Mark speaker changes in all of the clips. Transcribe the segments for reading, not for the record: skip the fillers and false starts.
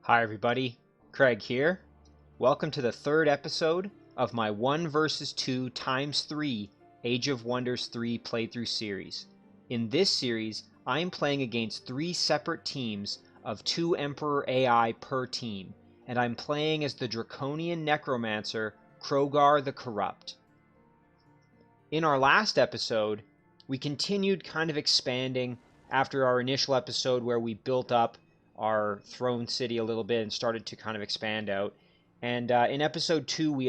Speaker 1: Hi everybody, Craig here. Welcome to the third episode of my 1 vs 2 x 3 Age of Wonders 3 playthrough series. In this series, I am playing against 3 separate teams of 2 Emperor AI per team, and I'm playing as the Draconian Necromancer, Crogar the Corrupt. In our last episode, we continued kind of expanding after our initial episode where we built up our throne city a little bit and started to kind of expand out. And in episode 2, we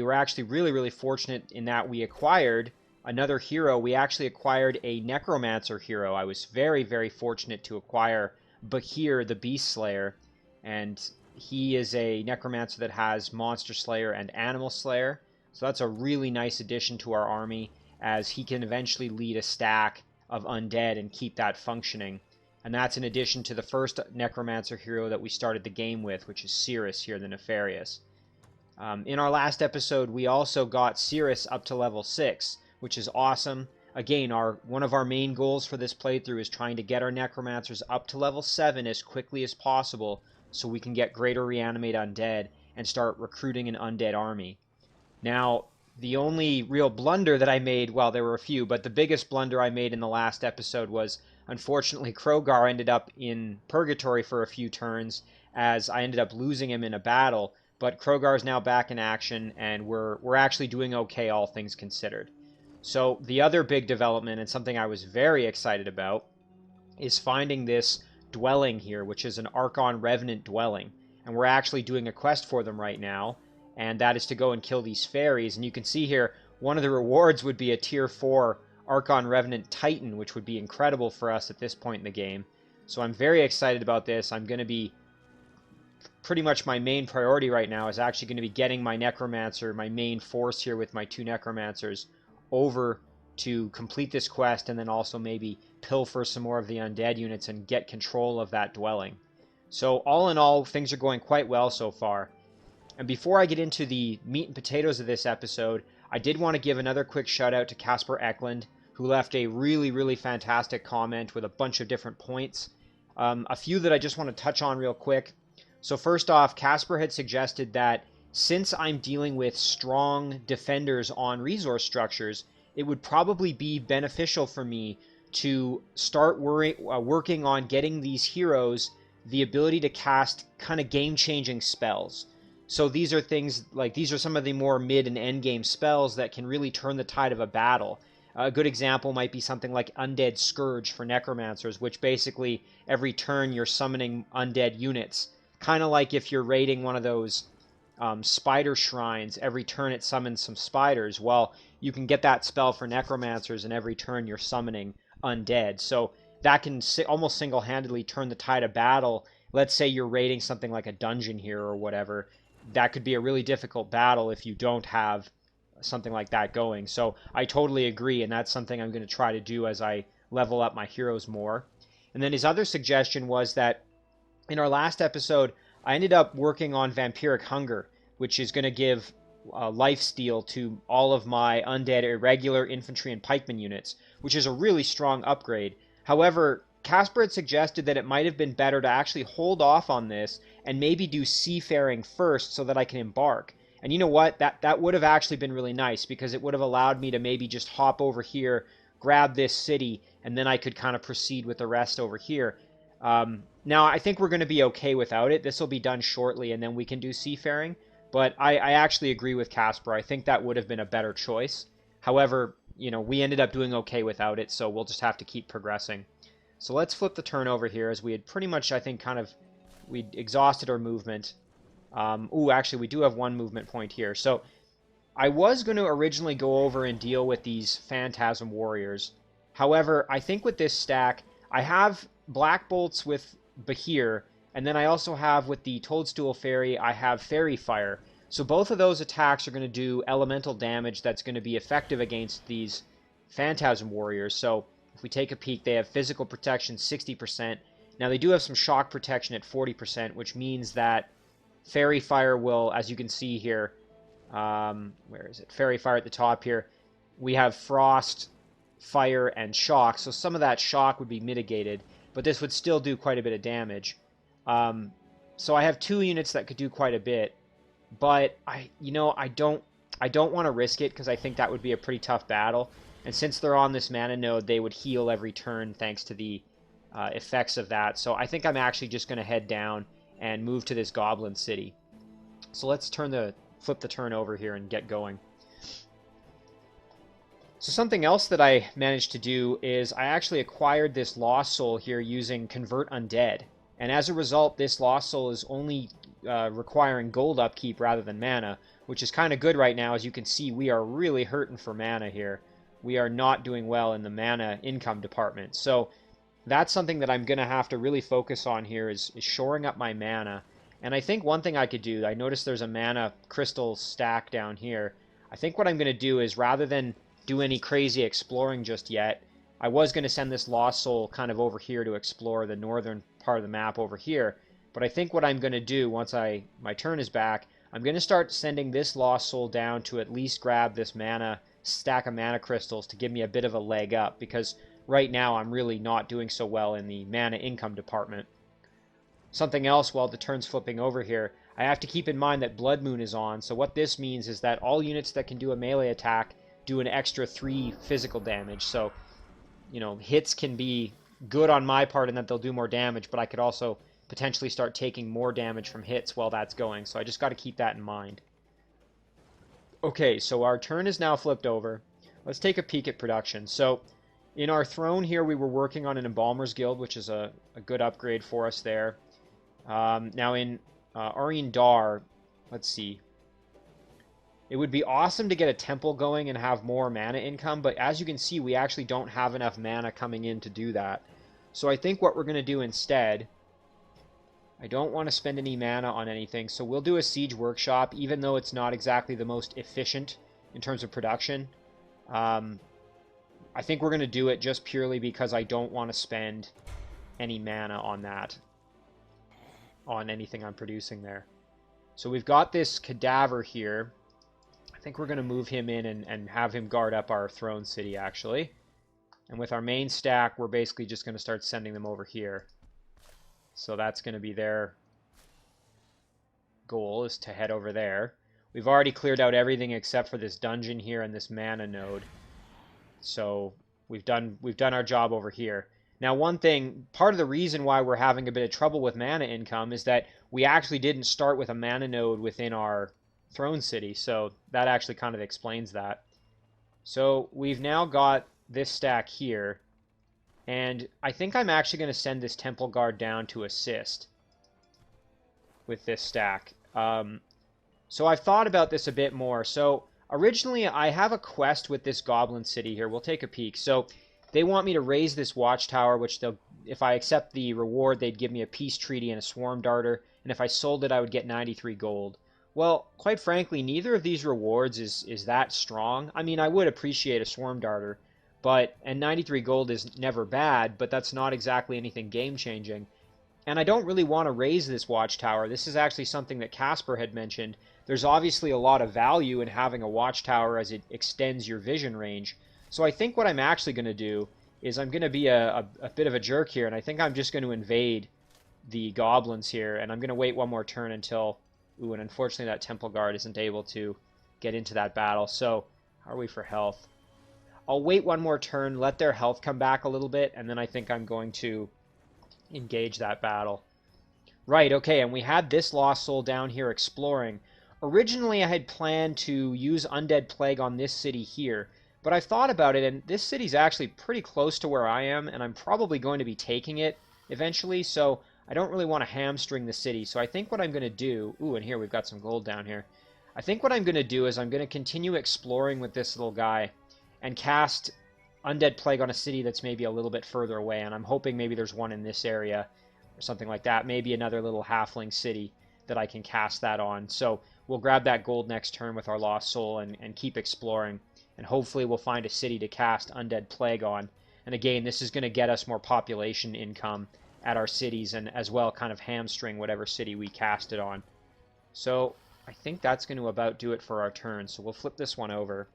Speaker 1: were actually really fortunate in that we acquired another hero. We actually acquired a Necromancer hero. I was very fortunate to acquire Bahir the Beast Slayer, and he is a Necromancer that has Monster Slayer and Animal Slayer. So that's a really nice addition to our army, as he can eventually lead a stack of Undead and keep that functioning. And that's in addition to the first Necromancer hero that we started the game with, which is Cirrus here, the Nefarious. In our last episode, we also got Cirrus up to level 6, which is awesome. Again, one of our main goals for this playthrough is trying to get our Necromancers up to level 7 as quickly as possible so we can get greater reanimate Undead and start recruiting an Undead army. Now, the only real blunder that I made, well, there were a few, but the biggest blunder I made in the last episode was, unfortunately, Crogar ended up in Purgatory for a few turns, as I ended up losing him in a battle, but Crogar is now back in action, and we're actually doing okay, all things considered. So, the other big development, and something I was very excited about, is finding this dwelling here, which is an Archon Revenant dwelling, and we're actually doing a quest for them right now, and that is to go and kill these fairies. And you can see here, one of the rewards would be a tier 4 Archon Revenant Titan, which would be incredible for us at this point in the game. So I'm very excited about this. I'm going to be, pretty much my main priority right now is actually going to be getting my Necromancer, my main force here with my 2 Necromancers, over to complete this quest, and then also maybe pilfer some more of the Undead units and get control of that dwelling. So all in all, things are going quite well so far. And before I get into the meat and potatoes of this episode, I did want to give another quick shout out to Casper Eklund, who left a really fantastic comment with a bunch of different points. A few that I just want to touch on real quick. So first off, Casper had suggested that since I'm dealing with strong defenders on resource structures, it would probably be beneficial for me to start working on getting these heroes the ability to cast kind of game-changing spells. So these are things like, these are some of the more mid and end game spells that can really turn the tide of a battle. A good example might be something like Undead Scourge for Necromancers, which basically every turn you're summoning undead units. Kind of like if you're raiding one of those spider shrines, every turn it summons some spiders. Well, you can get that spell for Necromancers, and every turn you're summoning undead. So that can almost single-handedly turn the tide of battle. Let's say you're raiding something like a dungeon here or whatever. That could be a really difficult battle if you don't have something like that going. So I totally agree, and that's something I'm going to try to do as I level up my heroes more. And then his other suggestion was that in our last episode, I ended up working on Vampiric Hunger, which is going to give lifesteal to all of my undead irregular infantry and pikeman units, which is a really strong upgrade. However, Casper had suggested that it might have been better to actually hold off on this and maybe do seafaring first so that I can embark. And you know what? That would have actually been really nice, because it would have allowed me to maybe just hop over here, grab this city, and then I could kind of proceed with the rest over here. Now, I think we're going to be okay without it. This will be done shortly, and then we can do seafaring. But I actually agree with Casper. I think that would have been a better choice. However, you know, we ended up doing okay without it, so we'll just have to keep progressing. So let's flip the turn over here, as we had pretty much, I think, we'd exhausted our movement. Actually, we do have one movement point here. So I was going to originally go over and deal with these Phantasm Warriors. However, I think with this stack, I have Black Bolts with Bahir, and then I also have, with the Toadstool Fairy, I have Fairy Fire. So both of those attacks are going to do elemental damage that's going to be effective against these Phantasm Warriors. So if we take a peek, they have physical protection 60%. Now they do have some shock protection at 40%, which means that Fairy Fire will, as you can see here, where is it? Fairy Fire at the top here. We have Frost, Fire, and Shock, so some of that shock would be mitigated, but this would still do quite a bit of damage. So I have 2 units that could do quite a bit, but I don't want to risk it because I think that would be a pretty tough battle. And since they're on this mana node, they would heal every turn thanks to the effects of that. So I think I'm actually just going to head down and move to this Goblin City. So let's flip the turn over here and get going. So something else that I managed to do is I actually acquired this Lost Soul here using Convert Undead. And as a result, this Lost Soul is only requiring gold upkeep rather than mana, which is kind of good right now. As you can see, we are really hurting for mana here. We are not doing well in the mana income department. So that's something that I'm going to have to really focus on here is shoring up my mana. And I think one thing I could do, I noticed there's a mana crystal stack down here. I think what I'm going to do is rather than do any crazy exploring just yet, I was going to send this Lost Soul kind of over here to explore the northern part of the map over here. But I think what I'm going to do once my turn is back, I'm going to start sending this Lost Soul down to at least grab this stack of mana crystals to give me a bit of a leg up, because right now I'm really not doing so well in the mana income department. Something else while the turn's flipping over here, I have to keep in mind that Blood Moon is on, so what this means is that all units that can do a melee attack do an extra 3 physical damage. So, hits can be good on my part in that they'll do more damage, but I could also potentially start taking more damage from hits while that's going. So I just got to keep that in mind. Okay, so our turn is now flipped over. Let's take a peek at production. So in our throne here, we were working on an Embalmer's Guild, which is a good upgrade for us there. Now in Aryan Dar, let's see. It would be awesome to get a temple going and have more mana income, but as you can see, we actually don't have enough mana coming in to do that. So I think what we're going to do instead, I don't want to spend any mana on anything, so we'll do a Siege Workshop, even though it's not exactly the most efficient in terms of production. I think we're going to do it just purely because I don't want to spend any mana on that, on anything I'm producing there. So we've got this Cadaver here. I think we're going to move him in and have him guard up our throne city, actually. And with our main stack, we're basically just going to start sending them over here. So that's going to be their goal, is to head over there. We've already cleared out everything except for this dungeon here and this mana node. So we've done our job over here. Now, one thing, part of the reason why we're having a bit of trouble with mana income is that we actually didn't start with a mana node within our throne city, so that actually kind of explains that. So we've now got this stack here, and I think I'm actually going to send this Temple Guard down to assist with this stack. So I've thought about this a bit more. So originally I have a quest with this Goblin City here. We'll take a peek. So they want me to raise this watchtower, which if I accept the reward, they'd give me a peace treaty and a swarm darter, and if I sold it, I would get 93 gold. Well, quite frankly, neither of these rewards is that strong. I mean, I would appreciate a swarm darter, and 93 gold is never bad, but that's not exactly anything game-changing. And I don't really want to raise this watchtower. This is actually something that Casper had mentioned. There's obviously a lot of value in having a watchtower as it extends your vision range. So I think what I'm actually going to do is I'm going to be a bit of a jerk here, and I think I'm just going to invade the goblins here, and I'm going to wait one more turn until... Ooh, and unfortunately that Temple Guard isn't able to get into that battle. So, how are we for health? I'll wait one more turn, let their health come back a little bit, and then I think I'm going to engage that battle. Right, okay, and we had this Lost Soul down here exploring. Originally I had planned to use Undead Plague on this city here, but I've thought about it, and this city's actually pretty close to where I am, and I'm probably going to be taking it eventually, so I don't really want to hamstring the city. So I think what I'm going to do... Ooh, and here we've got some gold down here. I think what I'm going to do is I'm going to continue exploring with this little guy and cast Undead Plague on a city that's maybe a little bit further away, and I'm hoping maybe there's one in this area or something like that. Maybe another little halfling city that I can cast that on. So we'll grab that gold next turn with our Lost Soul and keep exploring, and hopefully we'll find a city to cast Undead Plague on. And again, this is going to get us more population income at our cities, and as well kind of hamstring whatever city we cast it on. So I think that's going to about do it for our turn. So we'll flip this one over.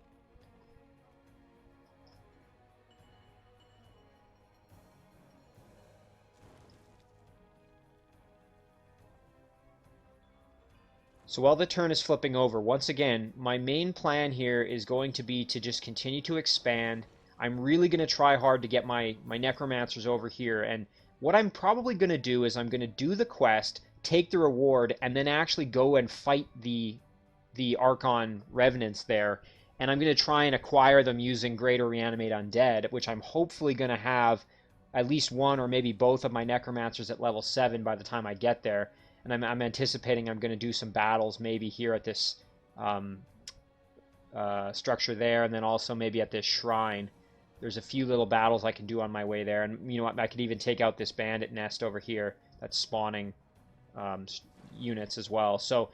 Speaker 1: So while the turn is flipping over, once again, my main plan here is going to be to just continue to expand. I'm really going to try hard to get my necromancers over here, and what I'm probably going to do is I'm going to do the quest, take the reward, and then actually go and fight the Archon Revenants there, and I'm going to try and acquire them using Greater Reanimate Undead, which I'm hopefully going to have at least one or maybe both of my necromancers at level 7 by the time I get there. And I'm anticipating I'm going to do some battles maybe here at this structure there, and then also maybe at this shrine. There's a few little battles I can do on my way there, and you know what, I could even take out this bandit nest over here that's spawning units as well. So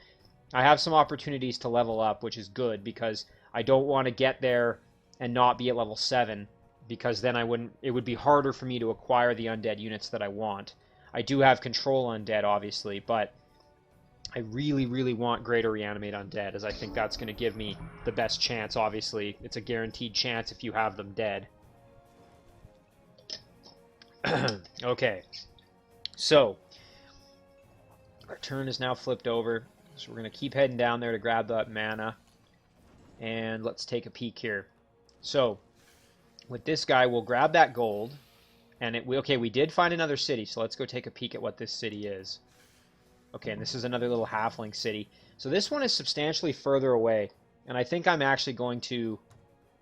Speaker 1: I have some opportunities to level up, which is good, because I don't want to get there and not be at level 7, because then it would be harder for me to acquire the undead units that I want. I do have control undead, obviously, but I really, really want Greater Reanimate Undead, as I think that's going to give me the best chance. Obviously, it's a guaranteed chance if you have them dead. Okay, so our turn is now flipped over, so we're going to keep heading down there to grab that mana, and let's take a peek here. So with this guy, we'll grab that gold. And okay, we did find another city, so let's go take a peek at what this city is. Okay, and this is another little halfling city. So this one is substantially further away, and I think I'm actually going to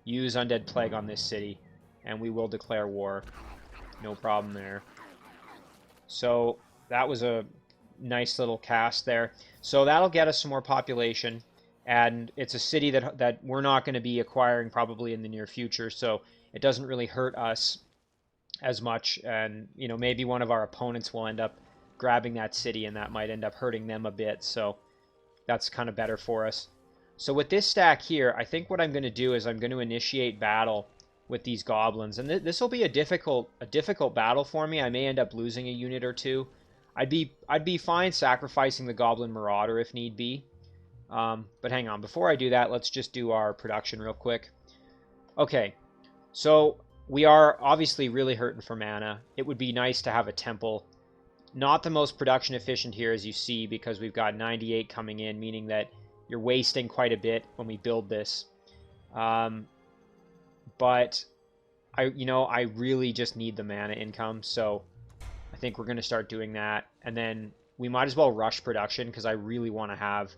Speaker 1: use Undead Plague on this city, and we will declare war. No problem there. So that was a nice little cast there. So that'll get us some more population, and it's a city that we're not going to be acquiring probably in the near future, so it doesn't really hurt us as much, and you know, maybe one of our opponents will end up grabbing that city, and that might end up hurting them a bit, so that's kind of better for us. So with this stack here, I think what I'm going to do is I'm going to initiate battle with these goblins, and this will be a difficult battle for me. I may end up losing a unit or two. I'd be fine sacrificing the Goblin Marauder if need be, but hang on, before I do that, let's just do our production real quick. Okay, so we are obviously really hurting for mana. It would be nice to have a temple. Not the most production efficient here, as you see, because we've got 98 coming in, meaning that you're wasting quite a bit when we build this. But I really just need the mana income, so I think we're going to start doing that. And then we might as well rush production, because I really want to have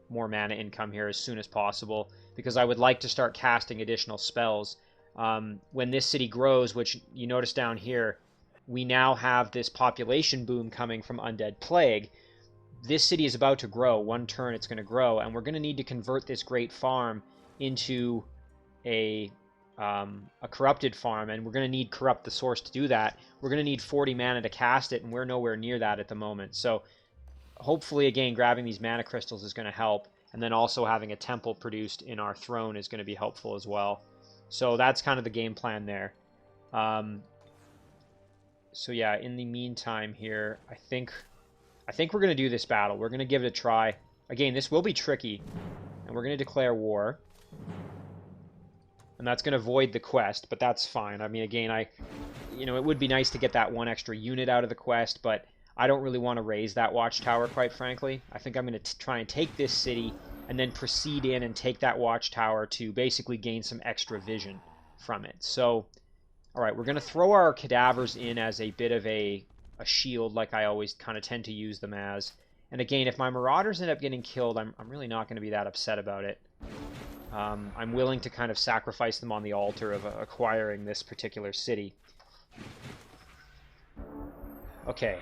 Speaker 1: more mana income here as soon as possible, because I would like to start casting additional spells. When this city grows, which you notice down here, we now have this population boom coming from Undead Plague. This city is about to grow. One turn it's going to grow, and we're going to need to convert this great farm into a corrupted farm, and we're going to need Corrupt the Source to do that. We're going to need 40 mana to cast it, and we're nowhere near that at the moment. So hopefully, again, grabbing these mana crystals is going to help, and then also having a temple produced in our throne is going to be helpful as well. So that's kind of the game plan there. So yeah, in the meantime here, I think we're going to do this battle. We're going to give it a try. Again, this will be tricky, and we're going to declare war. And that's going to void the quest, but that's fine. I mean, again, it would be nice to get that one extra unit out of the quest, but I don't really want to raise that watchtower, quite frankly. I think I'm going to try and take this city and then proceed in and take that watchtower to basically gain some extra vision from it. So, alright, we're going to throw our cadavers in as a bit of a shield, like I always kind of tend to use them as. And again, if my marauders end up getting killed, I'm really not going to be that upset about it. I'm willing to kind of sacrifice them on the altar of acquiring this particular city. Okay,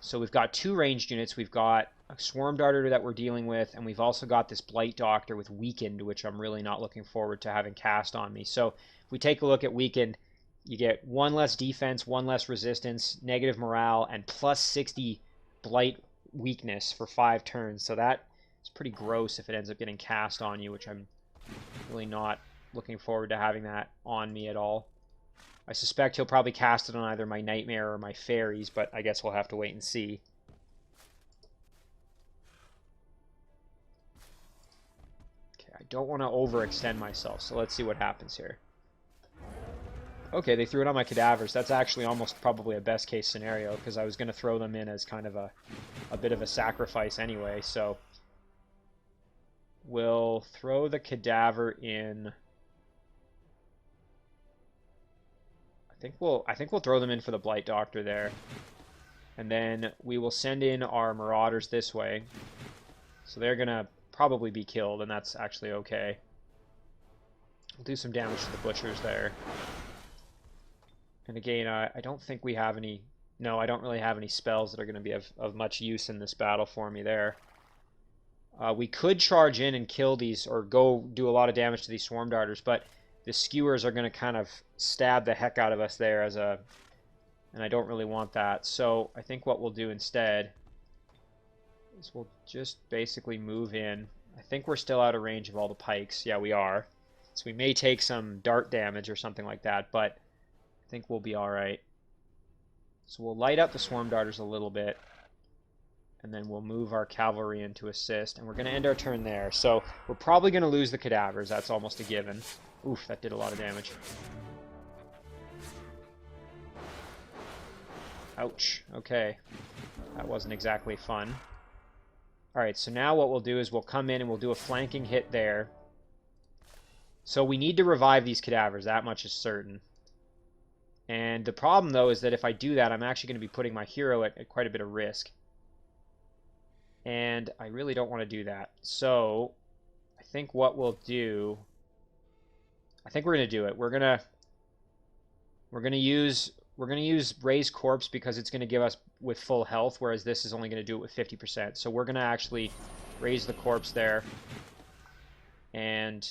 Speaker 1: so we've got 2 ranged units. We've got a Swarm Darter that we're dealing with, and we've also got this Blight Doctor with Weakened, which I'm really not looking forward to having cast on me. So if we take a look at Weakened, you get 1 less defense, 1 less resistance, negative morale, and plus 60 Blight weakness for 5 turns. So that is pretty gross if it ends up getting cast on you, which I'm really not looking forward to having that on me at all. I suspect he'll probably cast it on either my Nightmare or my Fairies, but I guess we'll have to wait and see. Okay, I don't want to overextend myself, so let's see what happens here. Okay, they threw it on my cadavers. That's actually almost probably a best case scenario, because I was going to throw them in as kind of a bit of a sacrifice anyway, so we'll throw the cadaver in. I think we'll throw them in for the Blight Doctor there. And then we will send in our Marauders this way. So they're going to probably be killed, and that's actually okay. We'll do some damage to the Butchers there. And again, I don't think we have any... No, I don't really have any spells that are going to be of much use in this battle for me there. We could charge in and kill these, or go do a lot of damage to these Swarm Darters, but the Skewers are going to kind of stab the heck out of us there as a... And I don't really want that. So I think what we'll do instead is we'll just basically move in. I think we're still out of range of all the pikes. Yeah, we are. So we may take some dart damage or something like that, but I think we'll be alright. So we'll light up the Swarm Darters a little bit, and then we'll move our cavalry in to assist, and we're going to end our turn there. So we're probably going to lose the cadavers. That's almost a given. Oof, that did a lot of damage. Ouch. Okay. That wasn't exactly fun. Alright, so now what we'll do is we'll come in and we'll do a flanking hit there. So we need to revive these cadavers. That much is certain. And the problem, though, is that if I do that, I'm actually going to be putting my hero at quite a bit of risk. And I really don't want to do that. So I think what we'll do... I think we're going to do it. We're going to use Raise Corpse because it's going to give us with full health, whereas this is only going to do it with 50%. So we're going to actually raise the corpse there. And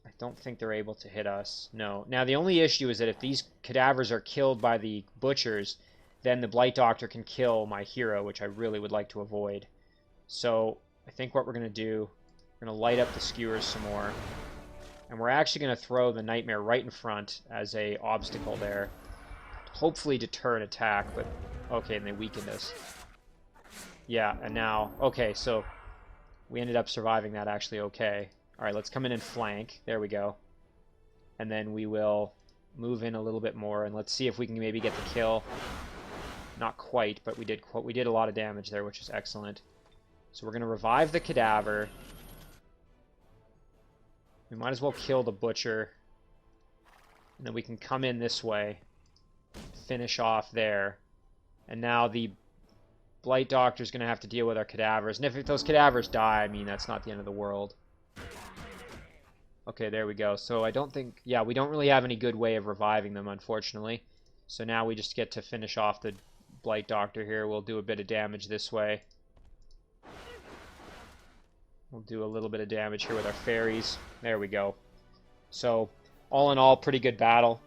Speaker 1: I don't think they're able to hit us. No. Now, the only issue is that if these cadavers are killed by the Butchers, then the Blight Doctor can kill my hero, which I really would like to avoid. So I think what we're going to do, we're going to light up the Skewers some more. And we're actually going to throw the Nightmare right in front as a obstacle there. Hopefully deter an attack, but... Okay, and they weakened us. Yeah, and now... Okay, so we ended up surviving that actually okay. Alright, let's come in and flank. There we go. And then we will move in a little bit more, and let's see if we can maybe get the kill. Not quite, but we did a lot of damage there, which is excellent. So we're going to revive the cadaver. We might as well kill the Butcher. And then we can come in this way. Finish off there. And now the Blight Doctor's going to have to deal with our cadavers. And if those cadavers die, I mean, that's not the end of the world. Okay, there we go. So I don't think... Yeah, we don't really have any good way of reviving them, unfortunately. So now we just get to finish off the Blight Doctor here. We'll do a bit of damage this way. We'll do a little bit of damage here with our fairies. There we go. So, all in all, pretty good battle.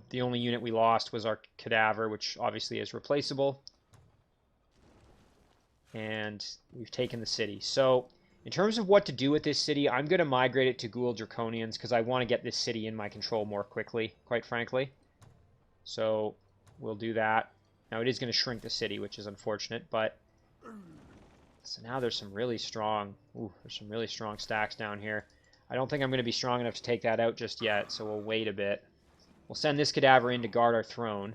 Speaker 1: The only unit we lost was our cadaver, which obviously is replaceable. And we've taken the city. So, in terms of what to do with this city, I'm going to migrate it to Ghoul Draconians because I want to get this city in my control more quickly, quite frankly. So, we'll do that. Now, it is going to shrink the city, which is unfortunate, but... So now there's some really strong... Ooh, there's some really strong stacks down here. I don't think I'm going to be strong enough to take that out just yet, so we'll wait a bit. We'll send this cadaver in to guard our throne.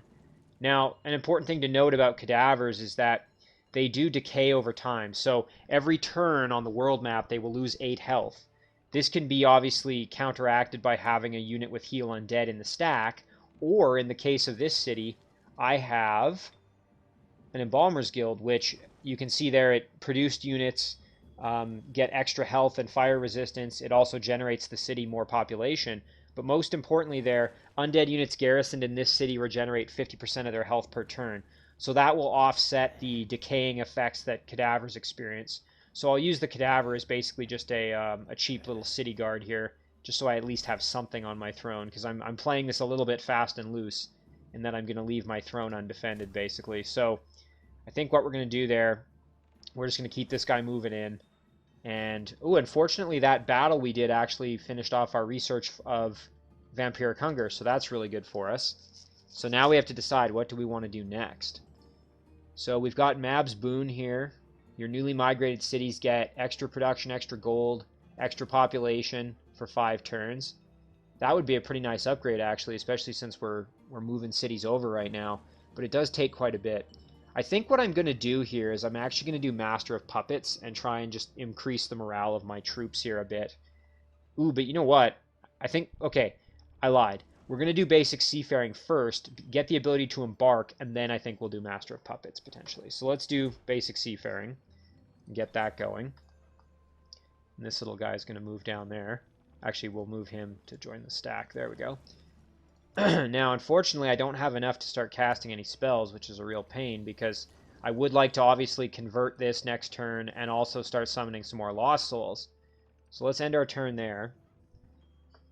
Speaker 1: Now, an important thing to note about cadavers is that they do decay over time. So every turn on the world map, they will lose 8 health. This can be obviously counteracted by having a unit with Heal Undead in the stack, or in the case of this city, I have an Embalmer's Guild, which you can see there it produced units get extra health and fire resistance. It also generates the city more population. But most importantly there, undead units garrisoned in this city regenerate 50% of their health per turn. So that will offset the decaying effects that cadavers experience. So I'll use the cadaver as basically just a cheap little city guard here, just so I at least have something on my throne, because I'm playing this a little bit fast and loose, and then I'm going to leave my throne undefended, basically. So I think what we're going to do there, we're just going to keep this guy moving in. And, oh, unfortunately, that battle we did actually finished off our research of Vampiric Hunger, so that's really good for us. So now we have to decide, what do we want to do next? So we've got Mab's Boon here. Your newly migrated cities get extra production, extra gold, extra population for 5 turns. That would be a pretty nice upgrade, actually, especially since we're moving cities over right now. But it does take quite a bit. I think what I'm going to do here is I'm actually going to do Master of Puppets and try and just increase the morale of my troops here a bit. Ooh, but you know what? I think, okay, I lied. We're going to do basic seafaring first, get the ability to embark, and then I think we'll do Master of Puppets, potentially. So let's do basic seafaring and get that going. And this little guy is going to move down there. Actually, we'll move him to join the stack. There we go. Now, unfortunately, I don't have enough to start casting any spells, which is a real pain, because I would like to obviously convert this next turn and also start summoning some more Lost Souls. So let's end our turn there.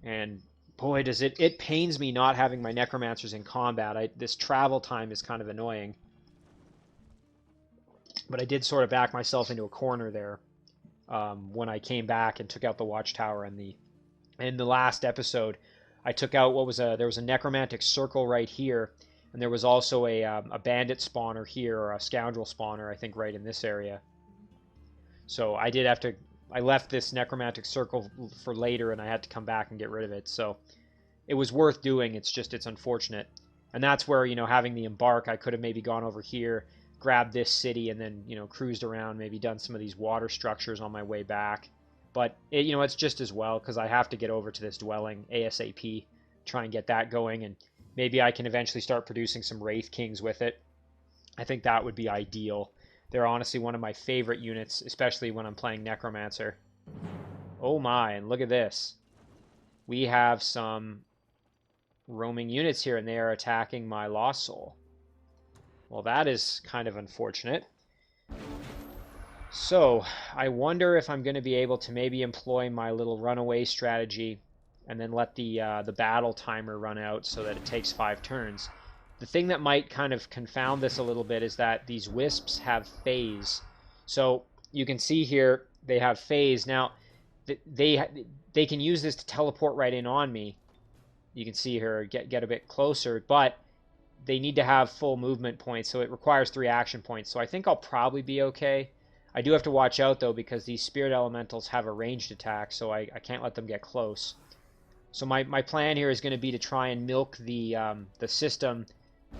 Speaker 1: And boy, does it pains me not having my Necromancers in combat. This travel time is kind of annoying. But I did sort of back myself into a corner there when I came back and took out the Watchtower in the last episode. I took out there was a Necromantic Circle right here, and there was also a Bandit spawner here, or a Scoundrel spawner, I think, right in this area. So I left this Necromantic Circle for later, and I had to come back and get rid of it. So it was worth doing. It's unfortunate. And that's where, having the embark, I could have maybe gone over here, grabbed this city, and then, cruised around, maybe done some of these water structures on my way back. But, it's just as well, because I have to get over to this dwelling ASAP, try and get that going, and maybe I can eventually start producing some Wraith Kings with it. I think that would be ideal. They're honestly one of my favorite units, especially when I'm playing Necromancer. Oh my, and look at this. We have some roaming units here, and they are attacking my Lost Soul. Well, that is kind of unfortunate. So, I wonder if I'm going to be able to maybe employ my little runaway strategy and then let the battle timer run out so that it takes 5 turns. The thing that might kind of confound this a little bit is that these wisps have phase. So, you can see here they have phase. Now, they can use this to teleport right in on me. You can see here, get a bit closer, but they need to have full movement points, so it requires 3 action points. So I think I'll probably be okay. I do have to watch out, though, because these Spirit Elementals have a ranged attack, so I can't let them get close. So my plan here is going to be to try and milk the system,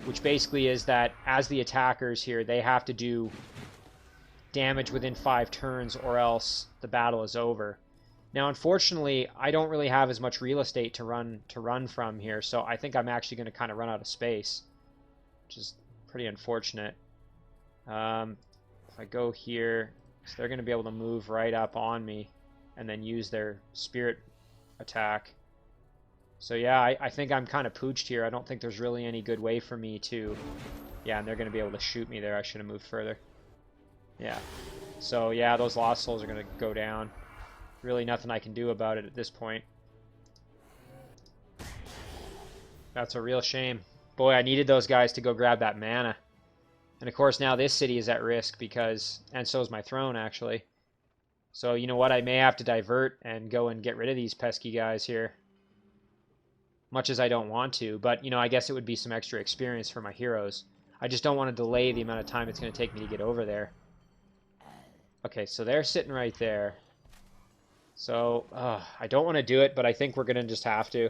Speaker 1: which basically is that as the attackers here, they have to do damage within 5 turns, or else the battle is over. Now, unfortunately, I don't really have as much real estate to run from here, so I think I'm actually going to kind of run out of space, which is pretty unfortunate. If I go here, so they're going to be able to move right up on me and then use their spirit attack. So yeah, I think I'm kind of pooched here. I don't think there's really any good way for me to... Yeah, and they're going to be able to shoot me there. I should have moved further. Yeah. So yeah, those Lost Souls are going to go down. Really nothing I can do about it at this point. That's a real shame. Boy, I needed those guys to go grab that mana. And of course now this city is at risk because... And so is my throne, actually. So you know what? I may have to divert and go and get rid of these pesky guys here. Much as I don't want to. But, I guess it would be some extra experience for my heroes. I just don't want to delay the amount of time it's going to take me to get over there. Okay, so they're sitting right there. So, I don't want to do it, but I think we're going to just have to.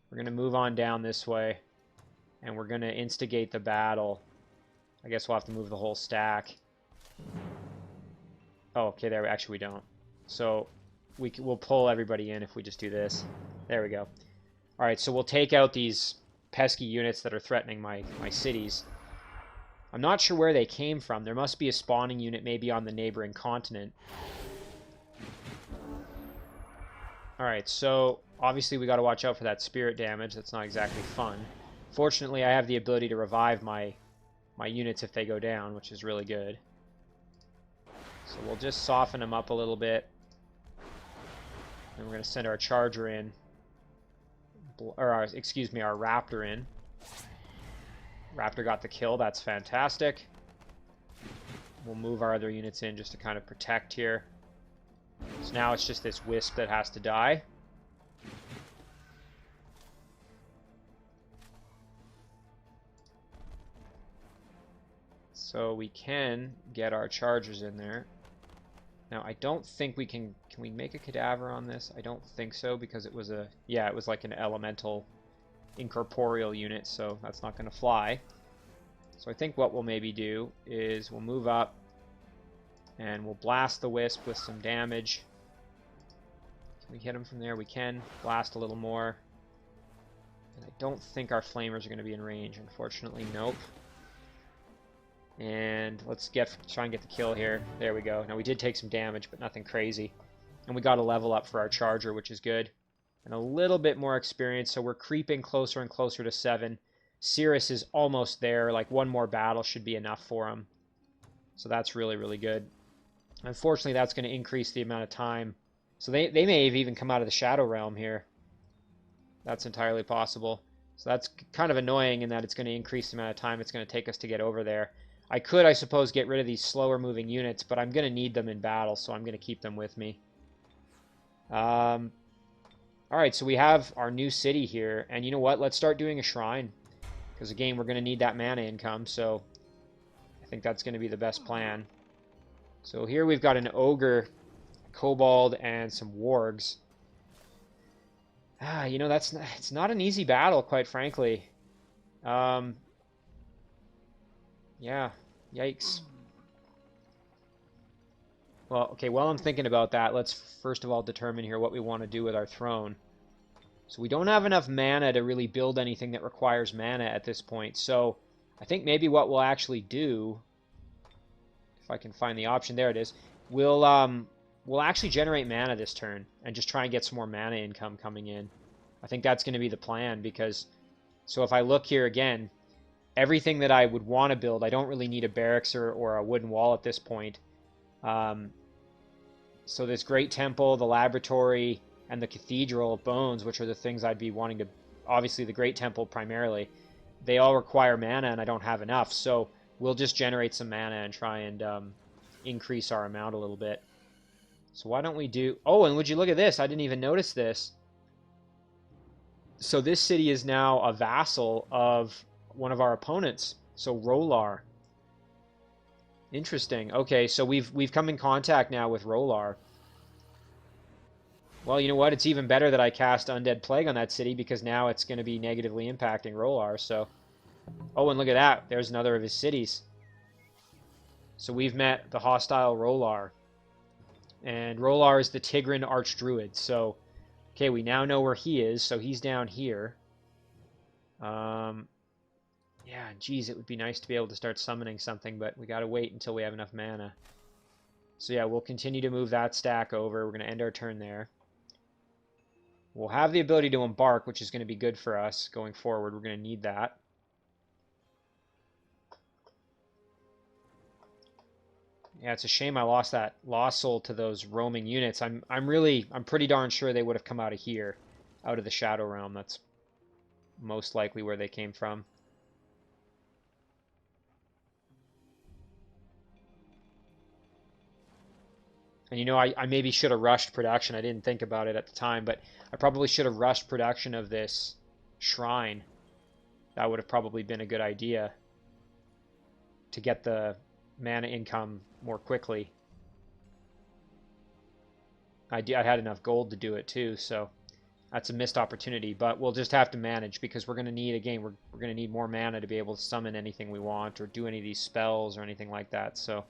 Speaker 1: We're going to move on down this way. And we're going to instigate the battle. I guess we'll have to move the whole stack. Oh, okay, there. Actually, we don't. So, we'll pull everybody in if we just do this. There we go. Alright, so we'll take out these pesky units that are threatening my cities. I'm not sure where they came from. There must be a spawning unit maybe on the neighboring continent. Alright, so obviously we got to watch out for that spirit damage. That's not exactly fun. Fortunately, I have the ability to revive my units if they go down, which is really good. So we'll just soften them up a little bit. And we're going to send our charger in. Or, excuse me, our raptor in. Raptor got the kill. That's fantastic. We'll move our other units in just to kind of protect here. So now it's just this wisp that has to die. So we can get our chargers in there. Now I don't think we can we make a cadaver on this? I don't think so, because it was it was like an elemental incorporeal unit, so that's not going to fly. So I think what we'll maybe do is we'll move up and we'll blast the Wisp with some damage. Can we hit him from there? We can. Blast a little more. And I don't think our Flamers are going to be in range, unfortunately. Nope. And let's try and get the kill here. There we go. Now we did take some damage, but nothing crazy. And we got a level up for our Charger, which is good. And a little bit more experience, so we're creeping closer and closer to 7. Cirrus is almost there. Like, one more battle should be enough for him. So that's really, really good. Unfortunately, that's going to increase the amount of time. So they may have even come out of the Shadow Realm here. That's entirely possible. So that's kind of annoying in that it's going to increase the amount of time it's going to take us to get over there. I could, I suppose, get rid of these slower moving units, but I'm going to need them in battle, so I'm going to keep them with me. Alright, so we have our new city here, and you know what? Let's start doing a shrine. Because again, we're going to need that mana income, so I think that's going to be the best plan. So here we've got an Ogre, Kobold, and some Wargs. You know, it's not an easy battle, quite frankly. Yeah, yikes. Well, okay, while I'm thinking about that, let's first of all determine here what we want to do with our throne. So we don't have enough mana to really build anything that requires mana at this point. So I think maybe what we'll actually do, if I can find the option, there it is, we'll actually generate mana this turn and just try and get some more mana income coming in. I think that's going to be the plan because, so if I look here again, everything that I would want to build, I don't really need a barracks or a wooden wall at this point. So this Great Temple, the Laboratory, and the Cathedral of Bones, which are the things I'd be wanting to, obviously the Great Temple primarily, they all require mana and I don't have enough. So we'll just generate some mana and try and increase our amount a little bit. So why don't we do... Oh, and would you look at this? I didn't even notice this. So this city is now a vassal of one of our opponents. So Rolar. Interesting. Okay, so we've come in contact now with Rolar. Well, you know what? It's even better that I cast Undead Plague on that city because now it's going to be negatively impacting Rolar. So, oh, and look at that. There's another of his cities. So we've met the hostile Rolar. And Rolar is the Tigran Archdruid. So, okay, we now know where he is. So he's down here. Yeah, geez, it would be nice to be able to start summoning something, but we got to wait until we have enough mana. So yeah, we'll continue to move that stack over. We're going to end our turn there. We'll have the ability to embark, which is going to be good for us going forward. We're going to need that. Yeah, it's a shame I lost that Lost Soul to those roaming units. I'm pretty darn sure they would have come out of here, out of the Shadow Realm. That's most likely where they came from. And you know, I maybe should have rushed production. I didn't think about it at the time, but I probably should have rushed production of this shrine. That would have probably been a good idea to get the mana income more quickly. I had enough gold to do it too, so that's a missed opportunity. But we'll just have to manage because we're going to need, again, we're going to need more mana to be able to summon anything we want or do any of these spells or anything like that. So.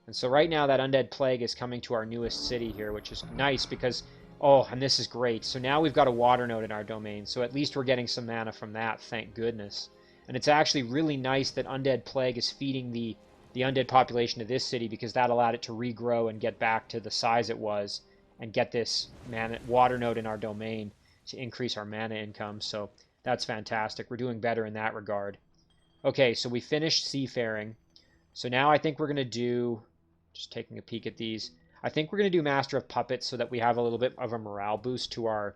Speaker 1: And so right now that Undead Plague is coming to our newest city here, which is nice because, oh, and this is great. So now we've got a water node in our domain, so at least we're getting some mana from that, thank goodness. And it's actually really nice that Undead Plague is feeding the undead population of this city because that allowed it to regrow and get back to the size it was and get this water node in our domain to increase our mana income. So that's fantastic. We're doing better in that regard. Okay, so we finished Seafaring. So now I think we're going to do... Just taking a peek at these. I think we're going to do Master of Puppets so that we have a little bit of a morale boost to our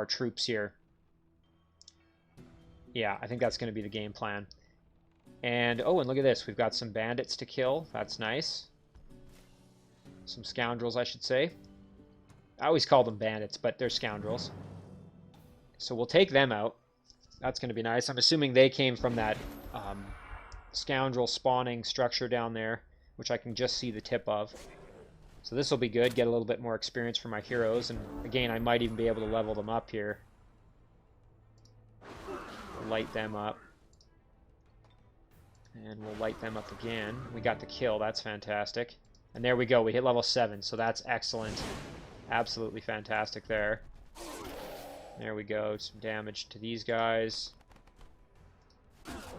Speaker 1: troops here. Yeah, I think that's going to be the game plan. And, oh, and look at this. We've got some bandits to kill. That's nice. Some scoundrels, I should say. I always call them bandits, but they're scoundrels. So we'll take them out. That's going to be nice. I'm assuming they came from that scoundrel spawning structure down there, which I can just see the tip of. So this will be good, get a little bit more experience for my heroes, and again, I might even be able to level them up here. Light them up. And we'll light them up again. We got the kill, that's fantastic. And there we go, we hit level 7, so that's excellent. Absolutely fantastic there. There we go, some damage to these guys.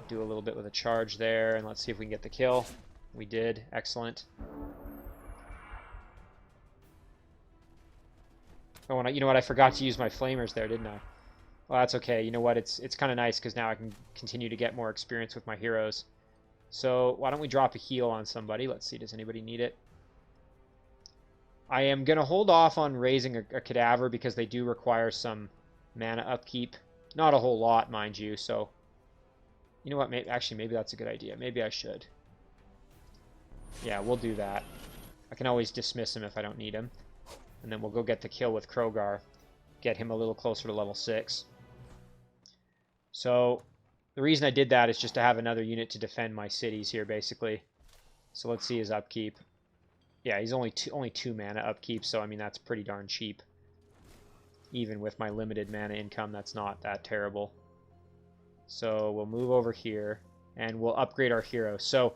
Speaker 1: Do a little bit with a charge there, and let's see if we can get the kill. We did, excellent. Oh, and you know what? I forgot to use my flamers there, didn't I? Well, that's okay. You know what? It's kind of nice because now I can continue to get more experience with my heroes. So why don't we drop a heal on somebody? Let's see. Does anybody need it? I am going to hold off on raising a cadaver because they do require some mana upkeep. Not a whole lot, mind you. So, you know what? Actually, maybe that's a good idea. Maybe I should. Yeah, we'll do that. I can always dismiss him if I don't need him. And then we'll go get the kill with Crogar. Get him a little closer to level 6. So, the reason I did that is just to have another unit to defend my cities here, basically. So let's see his upkeep. Yeah, he's only two mana upkeep, so I mean that's pretty darn cheap. Even with my limited mana income, that's not that terrible. So we'll move over here, and we'll upgrade our hero. So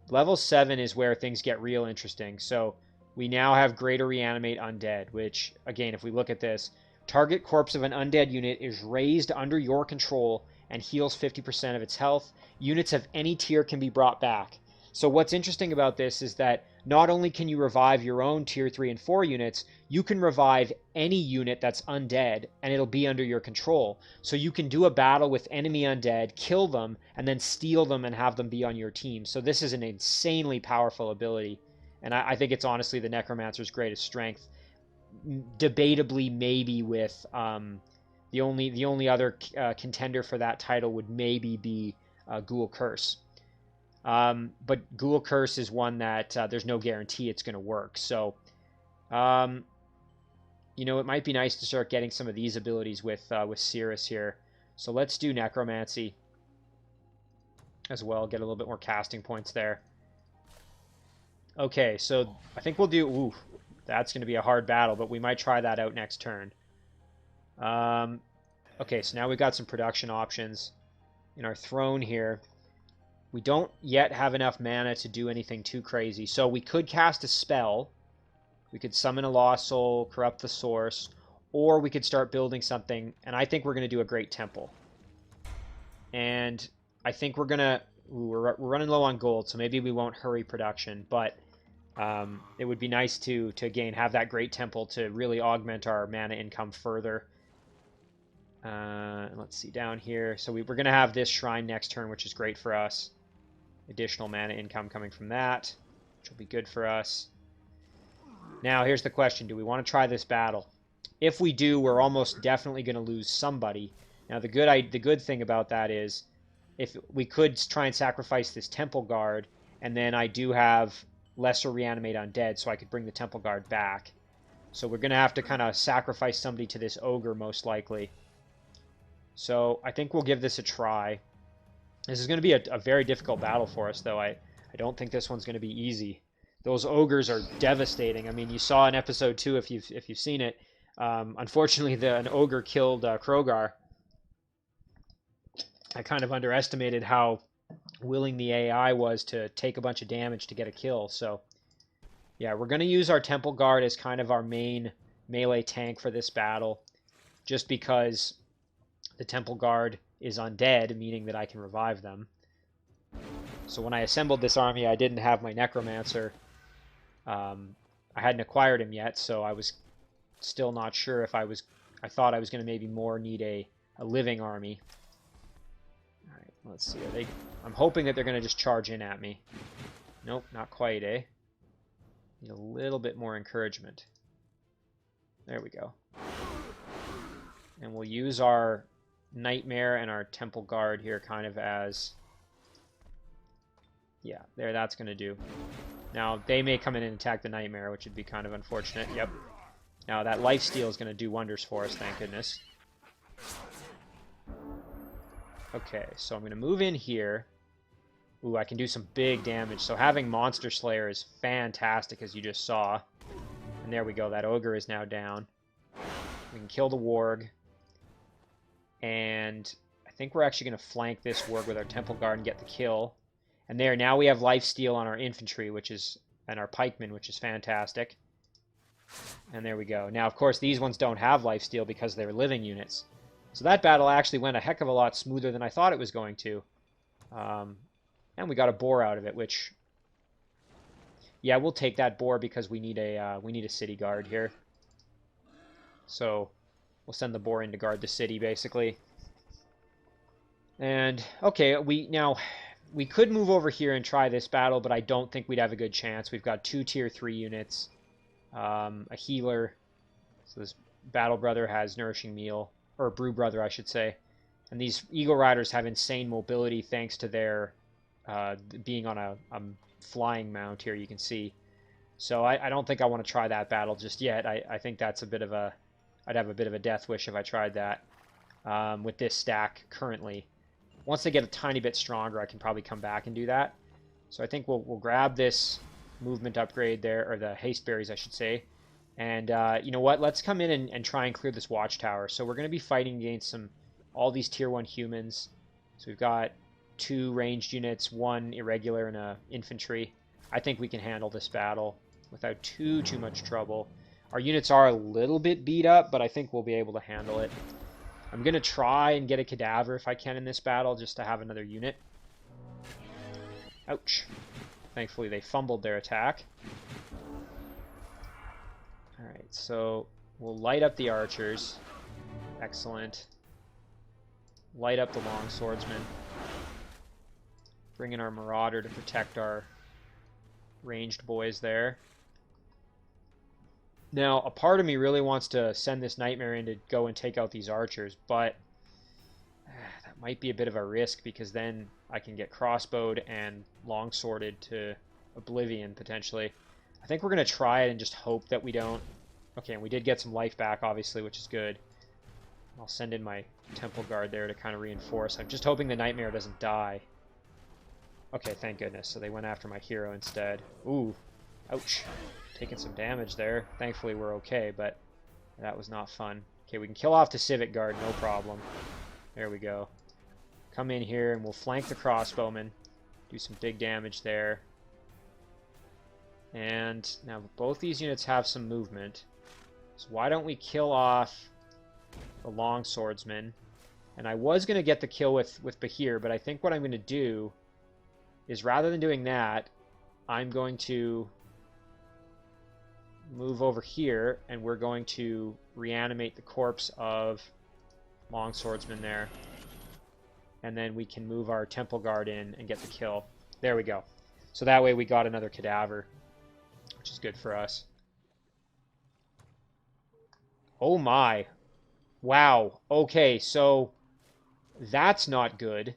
Speaker 1: level 7 is where things get real interesting. So we now have Greater Reanimate Undead, which, again, if we look at this, target corpse of an undead unit is raised under your control and heals 50% of its health. Units of any tier can be brought back. So what's interesting about this is that not only can you revive your own tier 3 and 4 units, you can revive any unit that's undead, and it'll be under your control. So you can do a battle with enemy undead, kill them, and then steal them and have them be on your team. So this is an insanely powerful ability. And I think it's honestly the Necromancer's greatest strength. Debatably, maybe with the only other contender for that title would maybe be Ghoul Curse. But Ghoul Curse is one that there's no guarantee it's going to work. So, you know, it might be nice to start getting some of these abilities with Cirrus here. So let's do Necromancy as well. Get a little bit more casting points there. Okay, so I think we'll do... Ooh, that's going to be a hard battle, but we might try that out next turn. Okay, so now we've got some production options in our throne here. We don't yet have enough mana to do anything too crazy, so we could cast a spell. We could summon a Lost Soul, corrupt the source, or we could start building something, and I think we're going to do a Great Temple. And I think we're going to... We're running low on gold, so maybe we won't hurry production, but... it would be nice to again have that Great Temple to really augment our mana income further. Let's see down here. So we're going to have this shrine next turn, which is great for us. Additional mana income coming from that, which will be good for us. Now here's the question: do we want to try this battle? If we do, we're almost definitely going to lose somebody. Now the good thing about that is, if we could try and sacrifice this Temple Guard, and then I do have Lesser Reanimate Undead, so I could bring the Temple Guard back. So we're going to have to kind of sacrifice somebody to this Ogre, most likely. So I think we'll give this a try. This is going to be a very difficult battle for us, though. I don't think this one's going to be easy. Those Ogres are devastating. I mean, you saw in episode 2, if you've seen it. Unfortunately, an Ogre killed Crogar. I kind of underestimated how willing the AI was to take a bunch of damage to get a kill. So yeah, we're going to use our Temple Guard as kind of our main melee tank for this battle, just because the Temple Guard is undead, meaning that I can revive them. So when I assembled this army, I didn't have my Necromancer. I hadn't acquired him yet, so I was still not sure if I thought I was going to maybe more need a living army. Alright, let's see. I'm hoping that they're going to just charge in at me. Nope, not quite, eh? Need a little bit more encouragement. There we go. And we'll use our Nightmare and our Temple Guard here kind of as... Yeah, there, that's going to do. Now, they may come in and attack the Nightmare, which would be kind of unfortunate. Yep. Now, that Lifesteal is going to do wonders for us, thank goodness. Okay, so I'm going to move in here. Ooh, I can do some big damage. So having Monster Slayer is fantastic, as you just saw. And there we go. That ogre is now down. We can kill the warg. And I think we're actually going to flank this warg with our temple guard and get the kill. And there, now we have lifesteal on our infantry, and our pikemen, which is fantastic. And there we go. Now, of course, these ones don't have lifesteal because they're living units. So that battle actually went a heck of a lot smoother than I thought it was going to. And we got a boar out of it, which... Yeah, we'll take that boar because we need a city guard here. So we'll send the boar in to guard the city, basically. And, okay, we could move over here and try this battle, but I don't think we'd have a good chance. We've got 2 tier 3 units, a healer. So this battle brother has nourishing meal, or brew brother, I should say. And these eagle riders have insane mobility thanks to their being on a flying mount here, you can see. So I don't think I want to try that battle just yet. I think that's a bit of a... I'd have a bit of a death wish if I tried that with this stack currently. Once they get a tiny bit stronger, I can probably come back and do that. So I think we'll grab this movement upgrade there, or the haste berries, I should say. And you know what? Let's come in and try and clear this watchtower. So we're going to be fighting against all these tier 1 humans. So we've got 2 ranged units, 1 irregular, and a infantry. I think we can handle this battle without too much trouble. Our units are a little bit beat up, but I think we'll be able to handle it. I'm going to try and get a cadaver if I can in this battle, just to have another unit. Ouch. Thankfully, they fumbled their attack. Alright, so we'll light up the archers. Excellent. Light up the longswordsmen. Bring in our marauder to protect our ranged boys there. Now, a part of me really wants to send this nightmare in to go and take out these archers, but that might be a bit of a risk because then I can get crossbowed and longsworded to oblivion, potentially. I think we're going to try it and just hope that we don't... Okay, and we did get some life back, obviously, which is good. I'll send in my temple guard there to kind of reinforce. I'm just hoping the nightmare doesn't die. Okay, thank goodness. So they went after my hero instead. Ooh. Ouch. Taking some damage there. Thankfully we're okay, but that was not fun. Okay, we can kill off the civic guard, no problem. There we go. Come in here and we'll flank the crossbowmen. Do some big damage there. And now both these units have some movement. So why don't we kill off the longswordsman? And I was going to get the kill with Bahir, but I think what I'm going to do is rather than doing that, I'm going to move over here, and we're going to reanimate the corpse of longswordsman there. And then we can move our temple guard in and get the kill. There we go. So that way we got another cadaver, which is good for us. Oh my. Wow. Okay, so that's not good.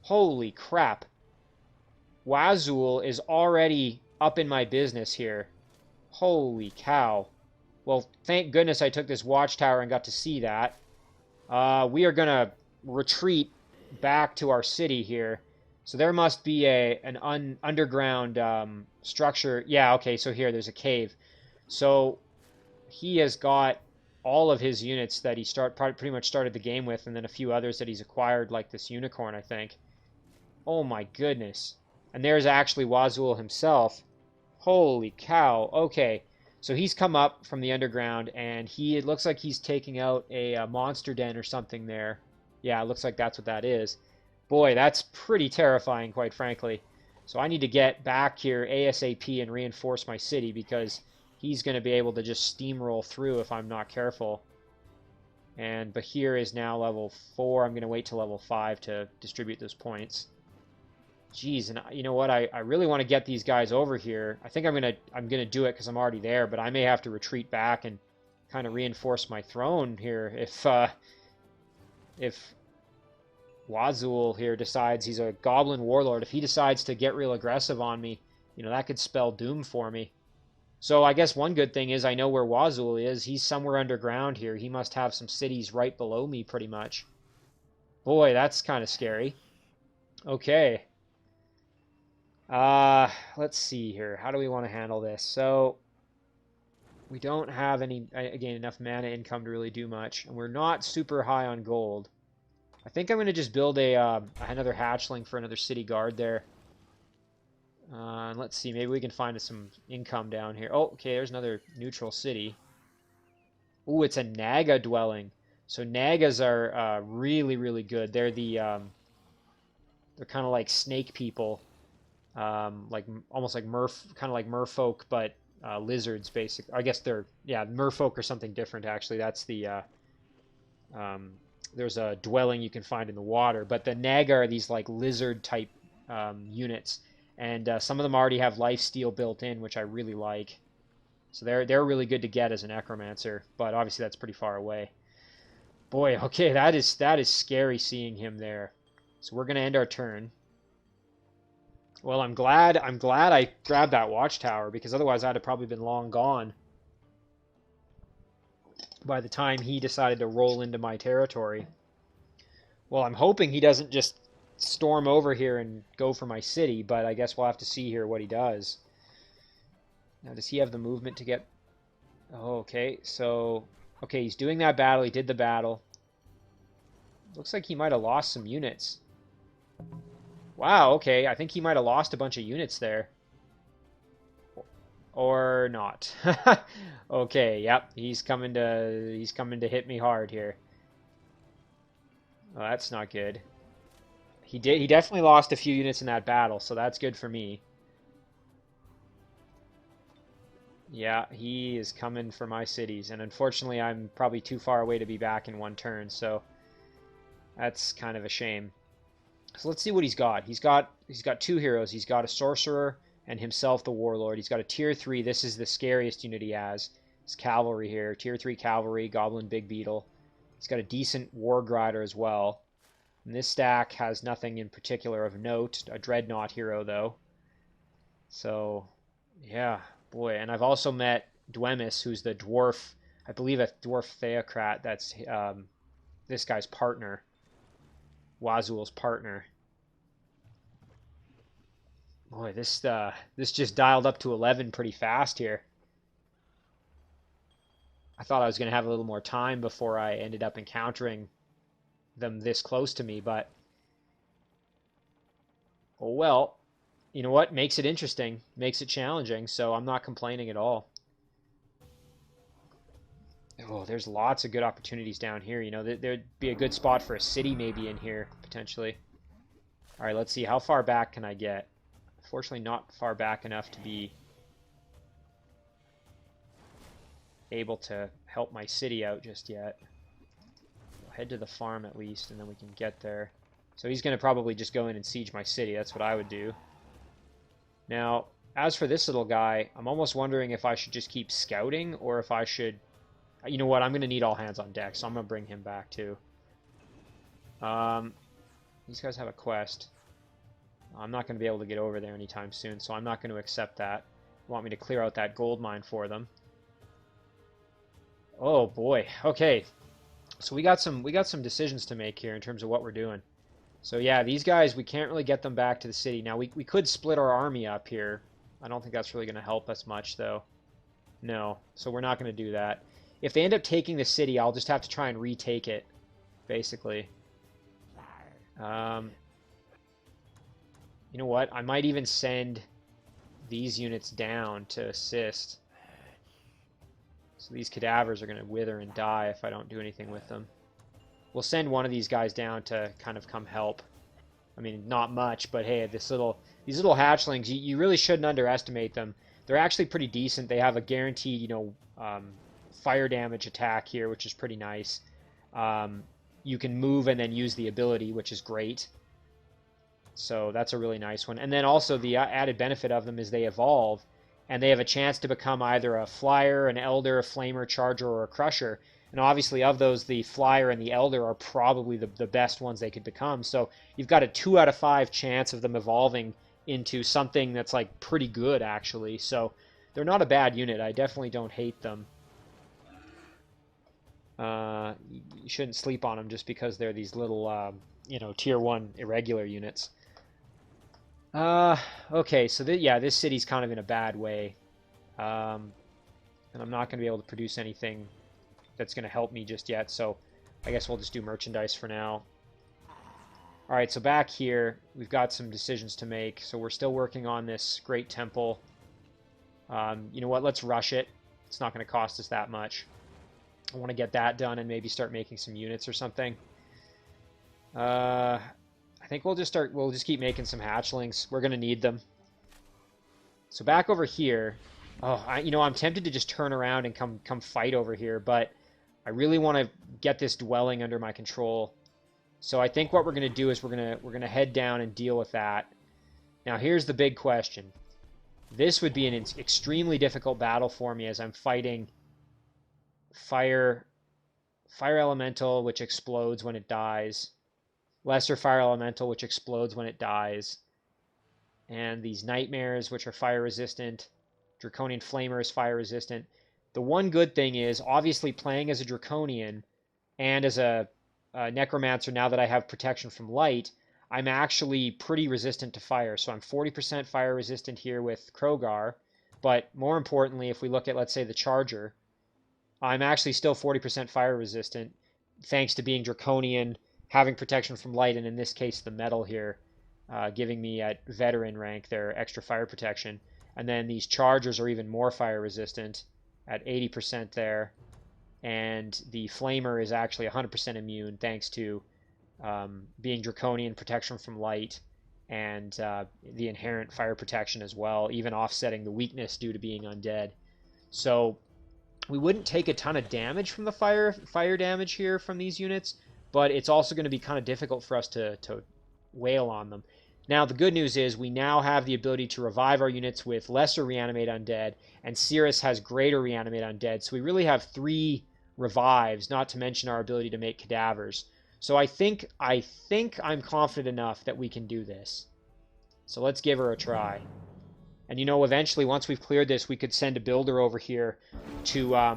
Speaker 1: Holy crap. Wazul is already up in my business here. Holy cow. Well, thank goodness I took this watchtower and got to see that. We are going to retreat back to our city here. So there must be an underground structure. Yeah, okay, so here, there's a cave. So he has got all of his units that he pretty much started the game with, and then a few others that he's acquired, like this unicorn, I think. Oh my goodness. And there's actually Wazul himself. Holy cow. Okay, so he's come up from the underground, and it looks like he's taking out a monster den or something there. Yeah, it looks like that's what that is. Boy, that's pretty terrifying, quite frankly. So I need to get back here ASAP and reinforce my city, because he's going to be able to just steamroll through if I'm not careful. And Bahir is now level 4. I'm going to wait till level 5 to distribute those points. Jeez, and you know what? I really want to get these guys over here. I think I'm gonna do it because I'm already there, but I may have to retreat back and kind of reinforce my throne here if Wazul here decides he's a goblin warlord. If he decides to get real aggressive on me, you know, that could spell doom for me. So I guess one good thing is I know where Wazul is. He's somewhere underground here. He must have some cities right below me, pretty much. Boy, that's kind of scary. Okay. Let's see here. How do we want to handle this? So, We don't have any, again, enough mana income to really do much, and we're not super high on gold. I think I'm going to just build another hatchling for another city guard there. Let's see, maybe we can find some income down here. Oh, okay, there's another neutral city. Ooh, it's a Naga dwelling. So Nagas are really, really good. They're they're kind of like snake people, like almost like kind of like merfolk, but lizards, basically. I guess they're, yeah, merfolk or something different. Actually, that's there's a dwelling you can find in the water, but the Naga are these like lizard type units, and some of them already have lifesteal built in, which I really like. So they're really good to get as a necromancer, but obviously that's pretty far away. Boy, okay, that is scary seeing him there. So we're gonna end our turn. Well, I'm glad I grabbed that watchtower, because otherwise I'd have probably been long gone by the time he decided to roll into my territory. Well, I'm hoping he doesn't just storm over here and go for my city, but I guess we'll have to see here what he does. Now, does he have the movement to get... Oh, okay, so... Okay, he's doing that battle. He did the battle. Looks like he might have lost some units. Wow, okay. I think he might have lost a bunch of units there. Or not. Okay, yep. He's coming to hit me hard here. Oh, that's not good. He definitely lost a few units in that battle, so that's good for me. Yeah, he is coming for my cities, and unfortunately I'm probably too far away to be back in one turn, so that's kind of a shame. So let's see what he's got. He's got two heroes. He's got a sorcerer and himself the warlord. He's got a tier 3. This is the scariest unit he has. It's cavalry here. Tier 3 cavalry, goblin big beetle. He's got a decent war grider as well. And this stack has nothing in particular of note. A dreadnought hero though. So yeah, boy. And I've also met Dwemis, who's the dwarf, I believe a dwarf theocrat. That's this guy's partner. Wazul's partner. Boy, this just dialed up to 11 pretty fast here. I thought I was going to have a little more time before I ended up encountering them this close to me, but oh well. You know what? Makes it interesting, makes it challenging, so I'm not complaining at all. Oh, there's lots of good opportunities down here. You know, there'd be a good spot for a city maybe in here, potentially. All right, let's see. How far back can I get? Fortunately, not far back enough to be able to help my city out just yet. We'll head to the farm at least, and then we can get there. So he's going to probably just go in and siege my city. That's what I would do. Now, as for this little guy, I'm almost wondering if I should just keep scouting, or if I should... You know what? I'm going to need all hands on deck, so I'm going to bring him back too. These guys have a quest. I'm not going to be able to get over there anytime soon, so I'm not going to accept that. They want me to clear out that gold mine for them. Oh boy. Okay. So we got some decisions to make here in terms of what we're doing. So yeah, these guys, we can't really get them back to the city. Now we could split our army up here. I don't think that's really going to help us much though. No. So we're not going to do that. If they end up taking the city, I'll just have to try and retake it, basically. You know what? I might even send these units down to assist. So these cadavers are going to wither and die if I don't do anything with them. We'll send one of these guys down to kind of come help. I mean, not much, but hey, these little hatchlings, you really shouldn't underestimate them. They're actually pretty decent. They have a guaranteed, you know, fire damage attack here, which is pretty nice. You can move and then use the ability, which is great. So that's a really nice one. And then also the added benefit of them is they evolve, and they have a chance to become either a flyer, an elder, a flamer, charger, or a crusher. And obviously of those, the flyer and the elder are probably the best ones they could become. So you've got a 2 out of 5 chance of them evolving into something that's like pretty good, actually. So they're not a bad unit. I definitely don't hate them. You shouldn't sleep on them just because they're these little, you know, tier 1 irregular units. Okay, so yeah, this city's kind of in a bad way. And I'm not going to be able to produce anything that's going to help me just yet, so I guess we'll just do merchandise for now. Alright, so back here, we've got some decisions to make. So we're still working on this Great Temple. You know what, let's rush it. It's not going to cost us that much. I want to get that done and maybe start making some units or something. I think we'll just keep making some hatchlings. We're going to need them. So back over here, I'm tempted to just turn around and come fight over here, but I really want to get this dwelling under my control. So I think what we're going to do is we're going to head down and deal with that. Now here's the big question. This would be an extremely difficult battle for me as I'm fighting fire elemental, which explodes when it dies. Lesser fire elemental, which explodes when it dies. And these nightmares, which are fire resistant. Draconian flamer is fire resistant. The one good thing is, obviously playing as a Draconian and as a Necromancer, now that I have protection from light, I'm actually pretty resistant to fire. So I'm 40% fire resistant here with Crogar. But more importantly, if we look at, let's say, the Charger, I'm actually still 40% fire resistant, thanks to being Draconian, having protection from light, and in this case, the metal here, giving me at veteran rank their extra fire protection. And then these Chargers are even more fire resistant at 80% there. And the Flamer is actually 100% immune thanks to being Draconian, protection from light, and the inherent fire protection as well, even offsetting the weakness due to being undead. So we wouldn't take a ton of damage from the fire damage here from these units, but it's also going to be kind of difficult for us to wail on them. Now, the good news is we now have the ability to revive our units with lesser reanimate undead, and Cirrus has greater reanimate undead, so we really have 3 revives, not to mention our ability to make cadavers. So I think I'm confident enough that we can do this. So let's give her a try. And eventually, once we've cleared this, we could send a builder over here to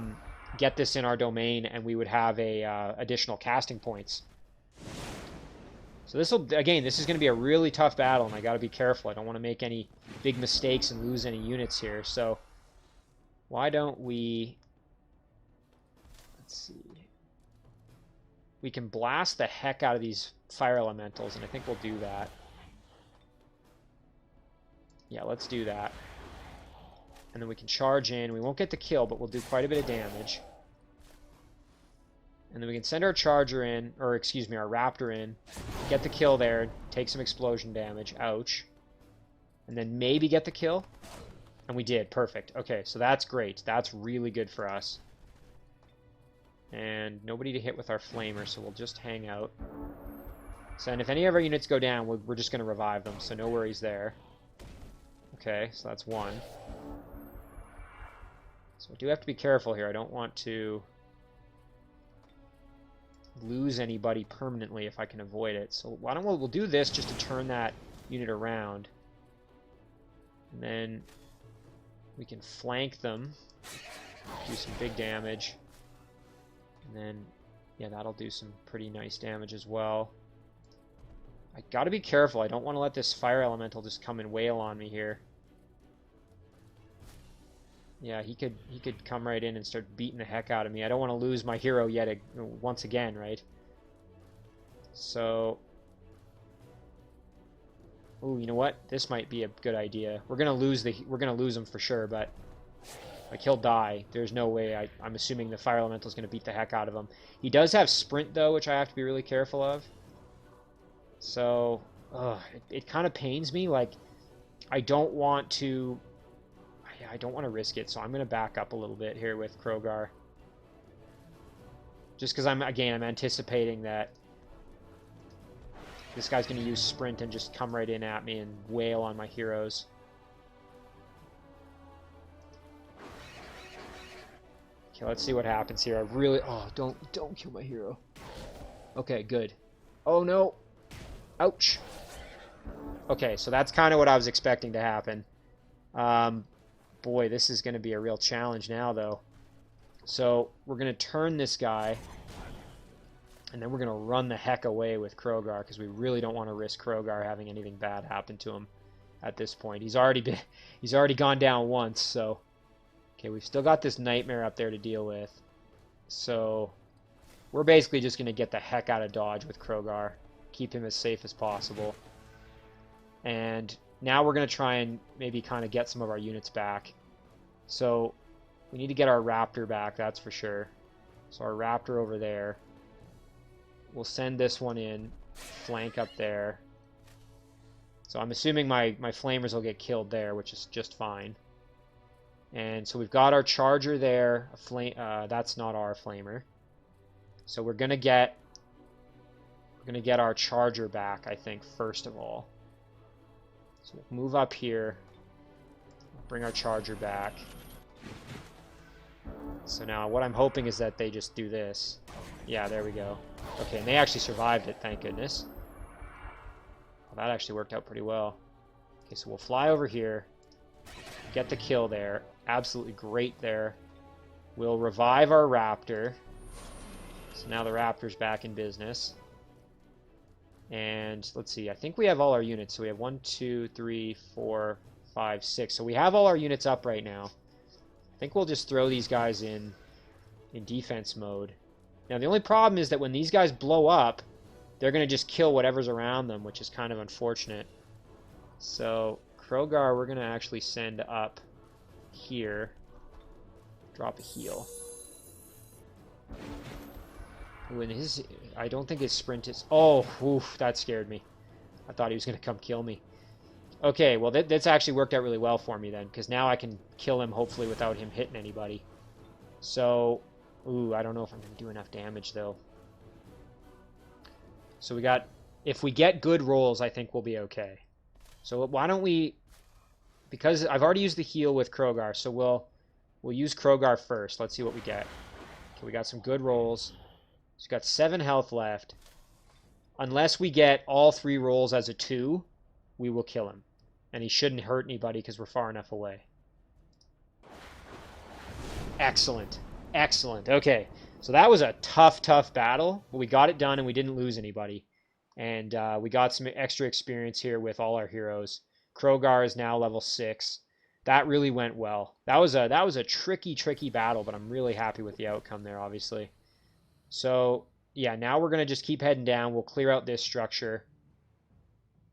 Speaker 1: get this in our domain, and we would have additional casting points. So this is going to be a really tough battle, and I got to be careful. I don't want to make any big mistakes and lose any units here. So why don't we... Let's see. We can blast the heck out of these fire elementals, and I think we'll do that. Yeah, let's do that. And then we can charge in. We won't get the kill, but we'll do quite a bit of damage. And then we can send our Charger in, or excuse me, our Raptor in, get the kill there, take some explosion damage, ouch. And then maybe get the kill. And we did, perfect. Okay, so that's great. That's really good for us. And nobody to hit with our Flamer, so we'll just hang out. So, and if any of our units go down, we're just going to revive them, so no worries there. Okay, so that's 1. So I do have to be careful here. I don't want to lose anybody permanently if I can avoid it. So why don't we'll do this just to turn that unit around. And then we can flank them, do some big damage. And then, yeah, that'll do some pretty nice damage as well. I gotta be careful. I don't want to let this fire elemental just come and wail on me here. Yeah, he could come right in and start beating the heck out of me. I don't want to lose my hero yet once again, right? So, ooh, you know what? This might be a good idea. We're gonna lose him for sure, but like he'll die. There's no way. I'm assuming the fire elemental is gonna beat the heck out of him. He does have sprint though, which I have to be really careful of. So, it kind of pains me. Like, I don't want to risk it, so I'm going to back up a little bit here with Crogar. Just because I'm anticipating that this guy's going to use sprint and just come right in at me and wail on my heroes. Okay, let's see what happens here. Don't kill my hero. Okay, good. Oh no. Ouch. Okay, so that's kind of what I was expecting to happen. Boy, this is going to be a real challenge now, though. So we're going to turn this guy, and then we're going to run the heck away with Crogar, because we really don't want to risk Crogar having anything bad happen to him at this point. He's already gone down once, so Okay, we've still got this nightmare up there to deal with. So we're basically just going to get the heck out of dodge with Crogar. Keep him as safe as possible. And now we're going to try and maybe kind of get some of our units back. So we need to get our Raptor back, that's for sure. So our Raptor over there. We'll send this one in, flank up there. So I'm assuming my flamers will get killed there, which is just fine. And so we've got our charger there. That's not our flamer. So we're gonna get our charger back, I think, first of all. So we'll move up here, bring our charger back. So now what I'm hoping is that they just do this. Yeah, there we go. Okay, and they actually survived it, thank goodness. Well, that actually worked out pretty well. Okay, so we'll fly over here, get the kill there. Absolutely great there. We'll revive our Raptor. So now the Raptor's back in business. And let's see, I think we have all our units. So we have 1, 2, 3, 4, 5, 6. So we have all our units up right now. I think we'll just throw these guys in defense mode. Now the only problem is that when these guys blow up, they're going to just kill whatever's around them, which is kind of unfortunate. So Crogar, we're going to actually send up here. Drop a heal. When I don't think his sprint is... Oh, oof, that scared me. I thought he was going to come kill me. Okay, well, that's actually worked out really well for me then, because now I can kill him, hopefully, without him hitting anybody. So, ooh, I don't know if I'm going to do enough damage, though. So we got... If we get good rolls, I think we'll be okay. So why don't we... Because I've already used the heal with Crogar, so we'll use Crogar first. Let's see what we get. Okay, we got some good rolls. So we've got 7 health left. Unless we get all 3 rolls as a 2, we will kill him. And he shouldn't hurt anybody because we're far enough away. Excellent. Excellent. Okay. So that was a tough, tough battle. But we got it done and we didn't lose anybody. And we got some extra experience here with all our heroes. Crogar is now level 6. That really went well. That was a tricky, tricky battle, but I'm really happy with the outcome there, obviously. So, yeah, now we're going to just keep heading down. We'll clear out this structure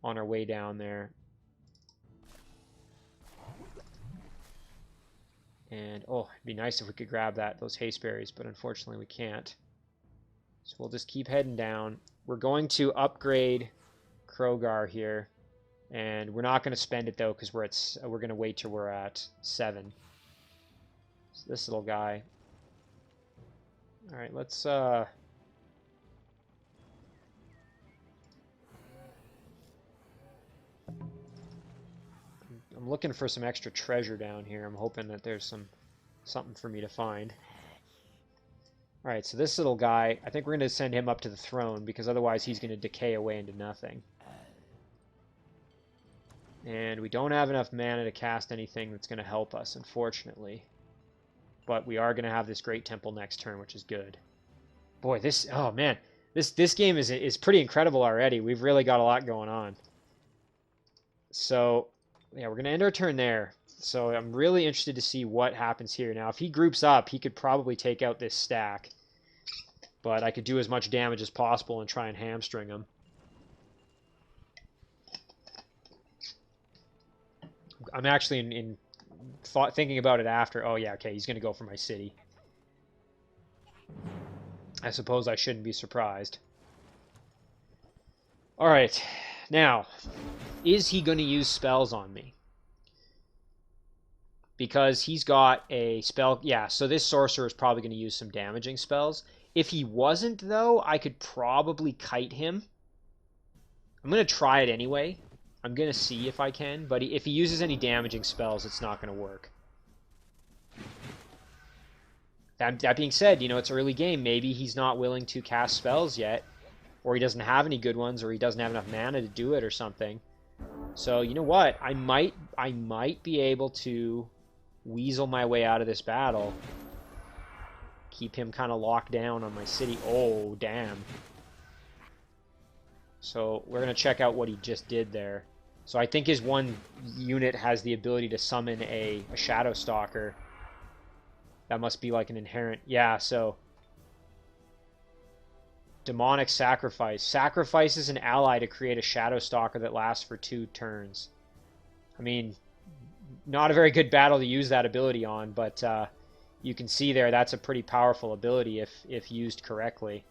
Speaker 1: on our way down there. And, oh, it'd be nice if we could grab those haste berries, but unfortunately we can't. So we'll just keep heading down. We're going to upgrade Crogar here. And we're not going to spend it, though, because we're going to wait till we're at 7. So this little guy. All right, let's... I'm looking for some extra treasure down here. I'm hoping that there's something for me to find. All right, so this little guy, I think we're going to send him up to the throne, because otherwise he's going to decay away into nothing. And we don't have enough mana to cast anything that's going to help us, unfortunately. But we are going to have this Great Temple next turn, which is good. Boy, oh man, this game is pretty incredible already. We've really got a lot going on. So, yeah, we're going to end our turn there. So I'm really interested to see what happens here. Now, if he groups up, he could probably take out this stack. But I could do as much damage as possible and try and hamstring him. I'm actually thinking about it after. Oh, yeah, okay, he's going to go for my city. I suppose I shouldn't be surprised. All right, now, is he going to use spells on me? Because he's got a spell... Yeah, so this sorcerer is probably going to use some damaging spells. If he wasn't, though, I could probably kite him. I'm going to try it anyway. I'm going to see if I can, but if he uses any damaging spells, it's not going to work. That being said, you know, it's early game. Maybe he's not willing to cast spells yet, or he doesn't have any good ones, or he doesn't have enough mana to do it or something. So, you know what? I might be able to weasel my way out of this battle. Keep him kind of locked down on my city. Oh, damn. So we're going to check out what he just did there. So I think his one unit has the ability to summon a Shadow Stalker. That must be like an inherent... Yeah, so... Demonic Sacrifice. Sacrifices an ally to create a Shadow Stalker that lasts for 2 turns. I mean, not a very good battle to use that ability on, but you can see there that's a pretty powerful ability if used correctly.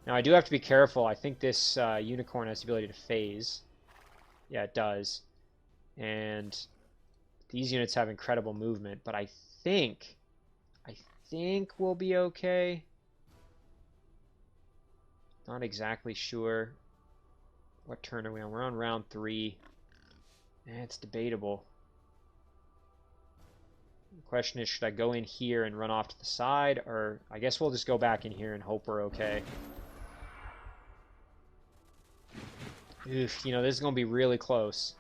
Speaker 1: Now, I do have to be careful. I think this unicorn has the ability to phase. Yeah, it does. And these units have incredible movement, but I think we'll be okay. Not exactly sure. What turn are we on? We're on round 3. It's debatable. The question is, should I go in here and run off to the side, or I guess we'll just go back in here and hope we're okay. Oof, you know, this is going to be really close.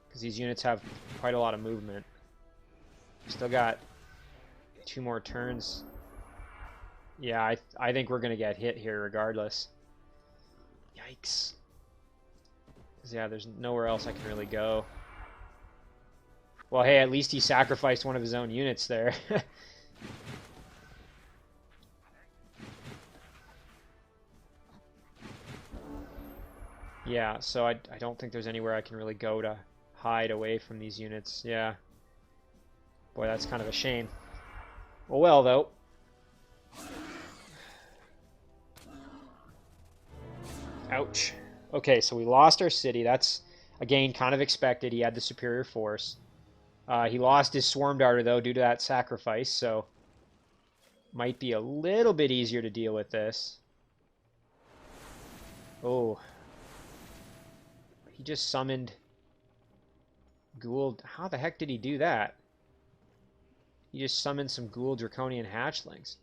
Speaker 1: Because these units have quite a lot of movement. Still got 2 more turns. Yeah, I think we're going to get hit here regardless. Yikes. Yeah, there's nowhere else I can really go. Well, hey, at least he sacrificed one of his own units there. Yeah, so I don't think there's anywhere I can really go to hide away from these units. Yeah. Boy, that's kind of a shame. Well, though. Ouch. Okay, so we lost our city. That's, again, kind of expected. He had the superior force. He lost his Swarm Darter, though, due to that sacrifice, so might be a little bit easier to deal with this. Oh. He just summoned Ghoul. How the heck did he do that? He just summoned some Ghoul Draconian hatchlings.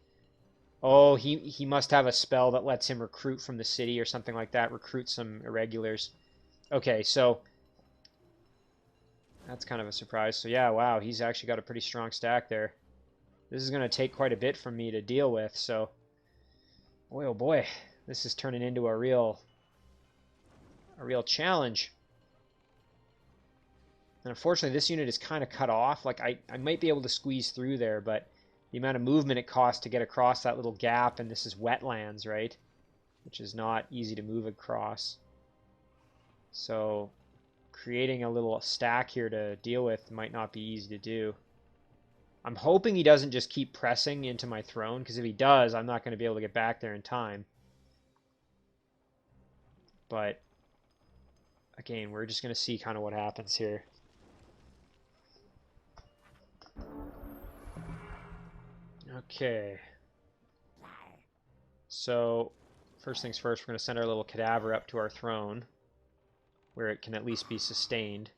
Speaker 1: Oh, he must have a spell that lets him recruit from the city or something like that. Recruit some irregulars. Okay, so that's kind of a surprise. So yeah, wow, he's actually got a pretty strong stack there. This is going to take quite a bit from me to deal with, so... Boy, oh boy, this is turning into a real challenge. And unfortunately, this unit is kind of cut off. Like, I might be able to squeeze through there, but the amount of movement it costs to get across that little gap, and this is wetlands, right? Which is not easy to move across. So creating a little stack here to deal with might not be easy to do. I'm hoping he doesn't just keep pressing into my throne, because if he does, I'm not going to be able to get back there in time. But again, we're just going to see kind of what happens here. Okay. So, first things first, we're going to send our little cadaver up to our throne, where it can at least be sustained.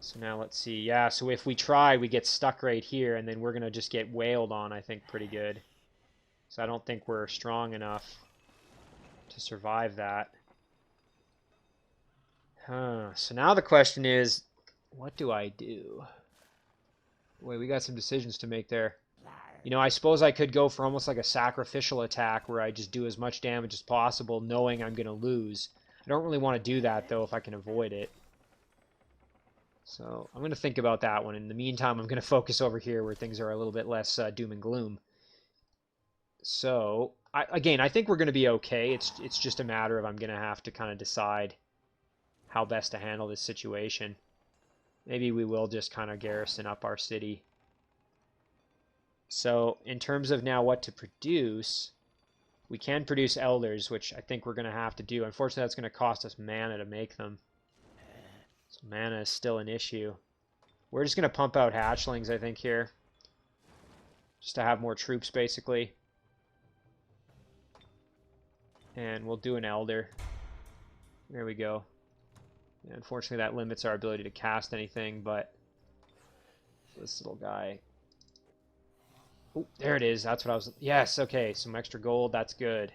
Speaker 1: So now let's see. Yeah, so if we try, we get stuck right here, and then we're going to just get wailed on, I think, pretty good. So I don't think we're strong enough to survive that. So now the question is, what do I do? Wait, we got some decisions to make there. You know, I suppose I could go for almost like a sacrificial attack where I just do as much damage as possible knowing I'm going to lose. I don't really want to do that, though, if I can avoid it. So I'm going to think about that one. In the meantime, I'm going to focus over here where things are a little bit less doom and gloom. So, again, I think we're going to be okay. It's just a matter of I'm going to have to kind of decide how best to handle this situation. Maybe we will just kind of garrison up our city. So, in terms of now what to produce, we can produce elders, which I think we're going to have to do. Unfortunately, that's going to cost us mana to make them. So mana is still an issue. We're just going to pump out hatchlings, I think, here. Just to have more troops, basically. And we'll do an elder. There we go. Yeah, unfortunately, that limits our ability to cast anything, but this little guy... Oh, there it is. That's what I was... Yes, okay. Some extra gold. That's good.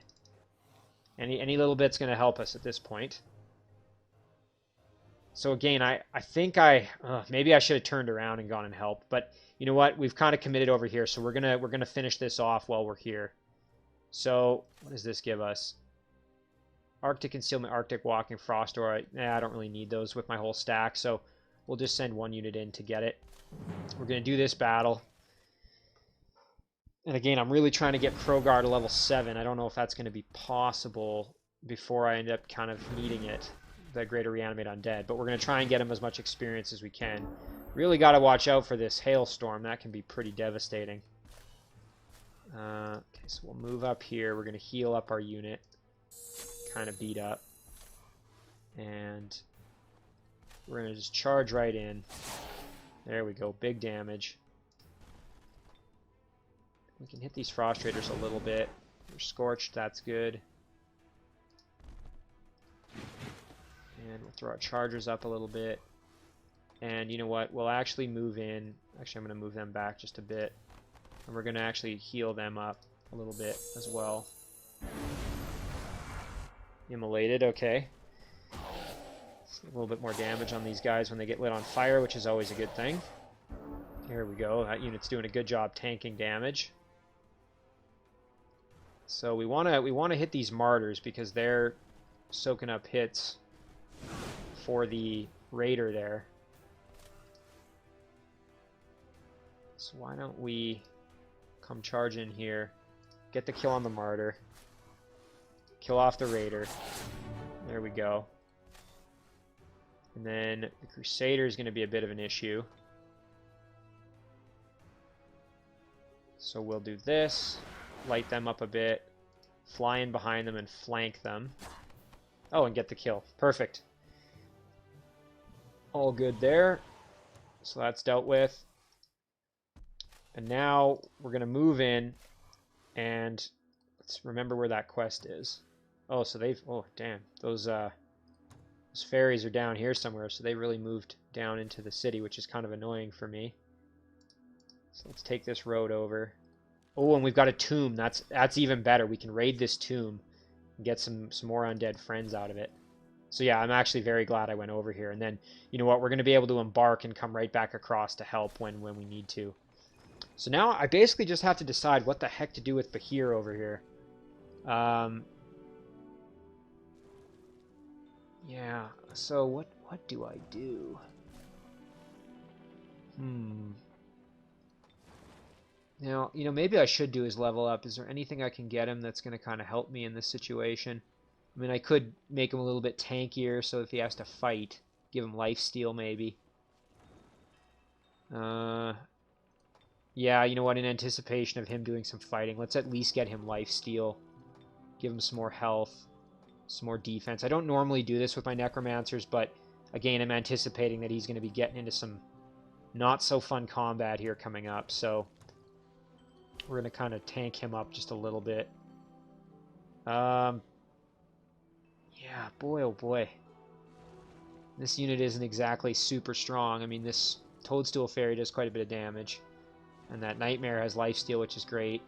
Speaker 1: Any little bit's going to help us at this point. So again, I think maybe I should have turned around and gone and helped. But you know what? We've kind of committed over here, so we're gonna finish this off while we're here. So what does this give us? Arctic Concealment, Arctic Walking, Frost Aura. I don't really need those with my whole stack. So we'll just send one unit in to get it. We're going to do this battle. And again, I'm really trying to get Crogar to level 7. I don't know if that's going to be possible before I end up kind of needing it, the Greater Reanimate Undead. But we're going to try and get him as much experience as we can. Really got to watch out for this hailstorm. That can be pretty devastating. Okay, so we'll move up here. We're going to heal up our unit. Kind of beat up. And we're going to just charge right in. There we go. Big damage. We can hit these Frost Raiders a little bit. We're scorched. That's good. And we'll throw our chargers up a little bit. And you know what? We'll actually move in. Actually, I'm going to move them back just a bit. And we're going to actually heal them up a little bit as well. Immolated, okay. A little bit more damage on these guys when they get lit on fire, which is always a good thing. Here we go. That unit's doing a good job tanking damage. So we want to hit these martyrs because they're soaking up hits for the raider there. So why don't we come charge in here, get the kill on the martyr, kill off the raider. There we go. And then the Crusader is going to be a bit of an issue. So we'll do this, light them up a bit, fly in behind them and flank them. Oh, and get the kill. Perfect. All good there. So that's dealt with. And now we're going to move in and let's remember where that quest is. Oh, so they've... Oh, damn. Those ferries are down here somewhere, so they really moved down into the city, which is kind of annoying for me. So let's take this road over. Oh, and we've got a tomb. That's even better. We can raid this tomb and get some more undead friends out of it. So yeah, I'm actually very glad I went over here. And then, you know what, we're going to be able to embark and come right back across to help when we need to. So now I basically just have to decide what the heck to do with Bahir over here. Yeah, so what do I do? Now, you know, maybe I should do his level up. Is there anything I can get him that's going to kind of help me in this situation? I mean, I could make him a little bit tankier, so if he has to fight, give him lifesteal maybe. Yeah, you know what, in anticipation of him doing some fighting, let's at least get him lifesteal. Give him some more health, some more defense. I don't normally do this with my Necromancers, but again, I'm anticipating that he's going to be getting into some not so fun combat here coming up, so we're going to kind of tank him up just a little bit. Yeah, boy, oh boy. This unit isn't exactly super strong. I mean, this Toadstool Fairy does quite a bit of damage. And that Nightmare has lifesteal, which is great.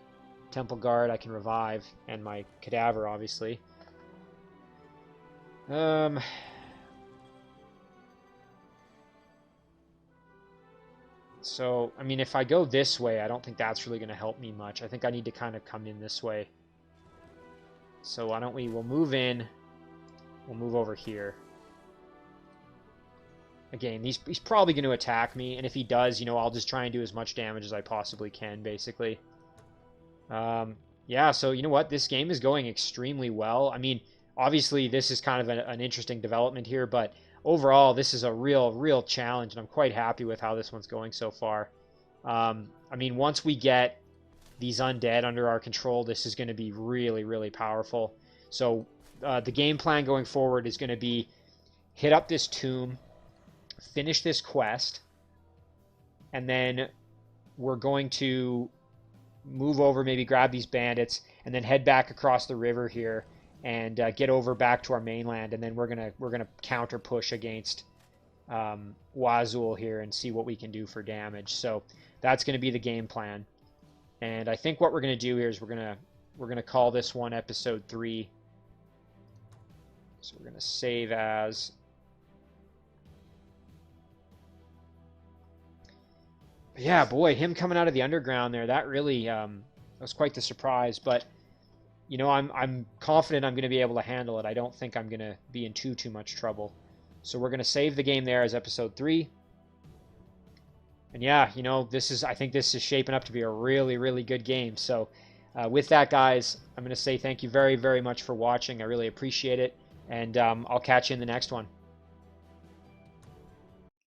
Speaker 1: Temple Guard I can revive. And my Cadaver, obviously. So, I mean, if I go this way, I don't think that's really going to help me much. I think I need to kind of come in this way. So why don't we'll move in. We'll move over here. Again, he's probably going to attack me, and if he does, you know, I'll just try and do as much damage as I possibly can, basically. Yeah, so you know what? This game is going extremely well. I mean, obviously, this is kind of an interesting development here, but overall, this is a real challenge, and I'm quite happy with how this one's going so far. I mean, once we get these undead under our control, this is going to be really powerful. So the game plan going forward is going to be hit up this tomb, finish this quest, and then we're going to move over, maybe grab these bandits, and then head back across the river here and get over back to our mainland, and then we're gonna counter push against Wazul here and see what we can do for damage. So that's going to be the game plan. And I think what we're going to do here is we're gonna call this one episode 3. So we're going to save as. Yeah, boy, him coming out of the underground there, that really was quite the surprise. But, you know, I'm confident I'm going to be able to handle it. I don't think I'm going to be in too much trouble. So we're going to save the game there as episode 3. And yeah, you know, I think this is shaping up to be a really, really good game. So with that, guys, I'm going to say thank you very, very much for watching. I really appreciate it. And I'll catch you in the next one.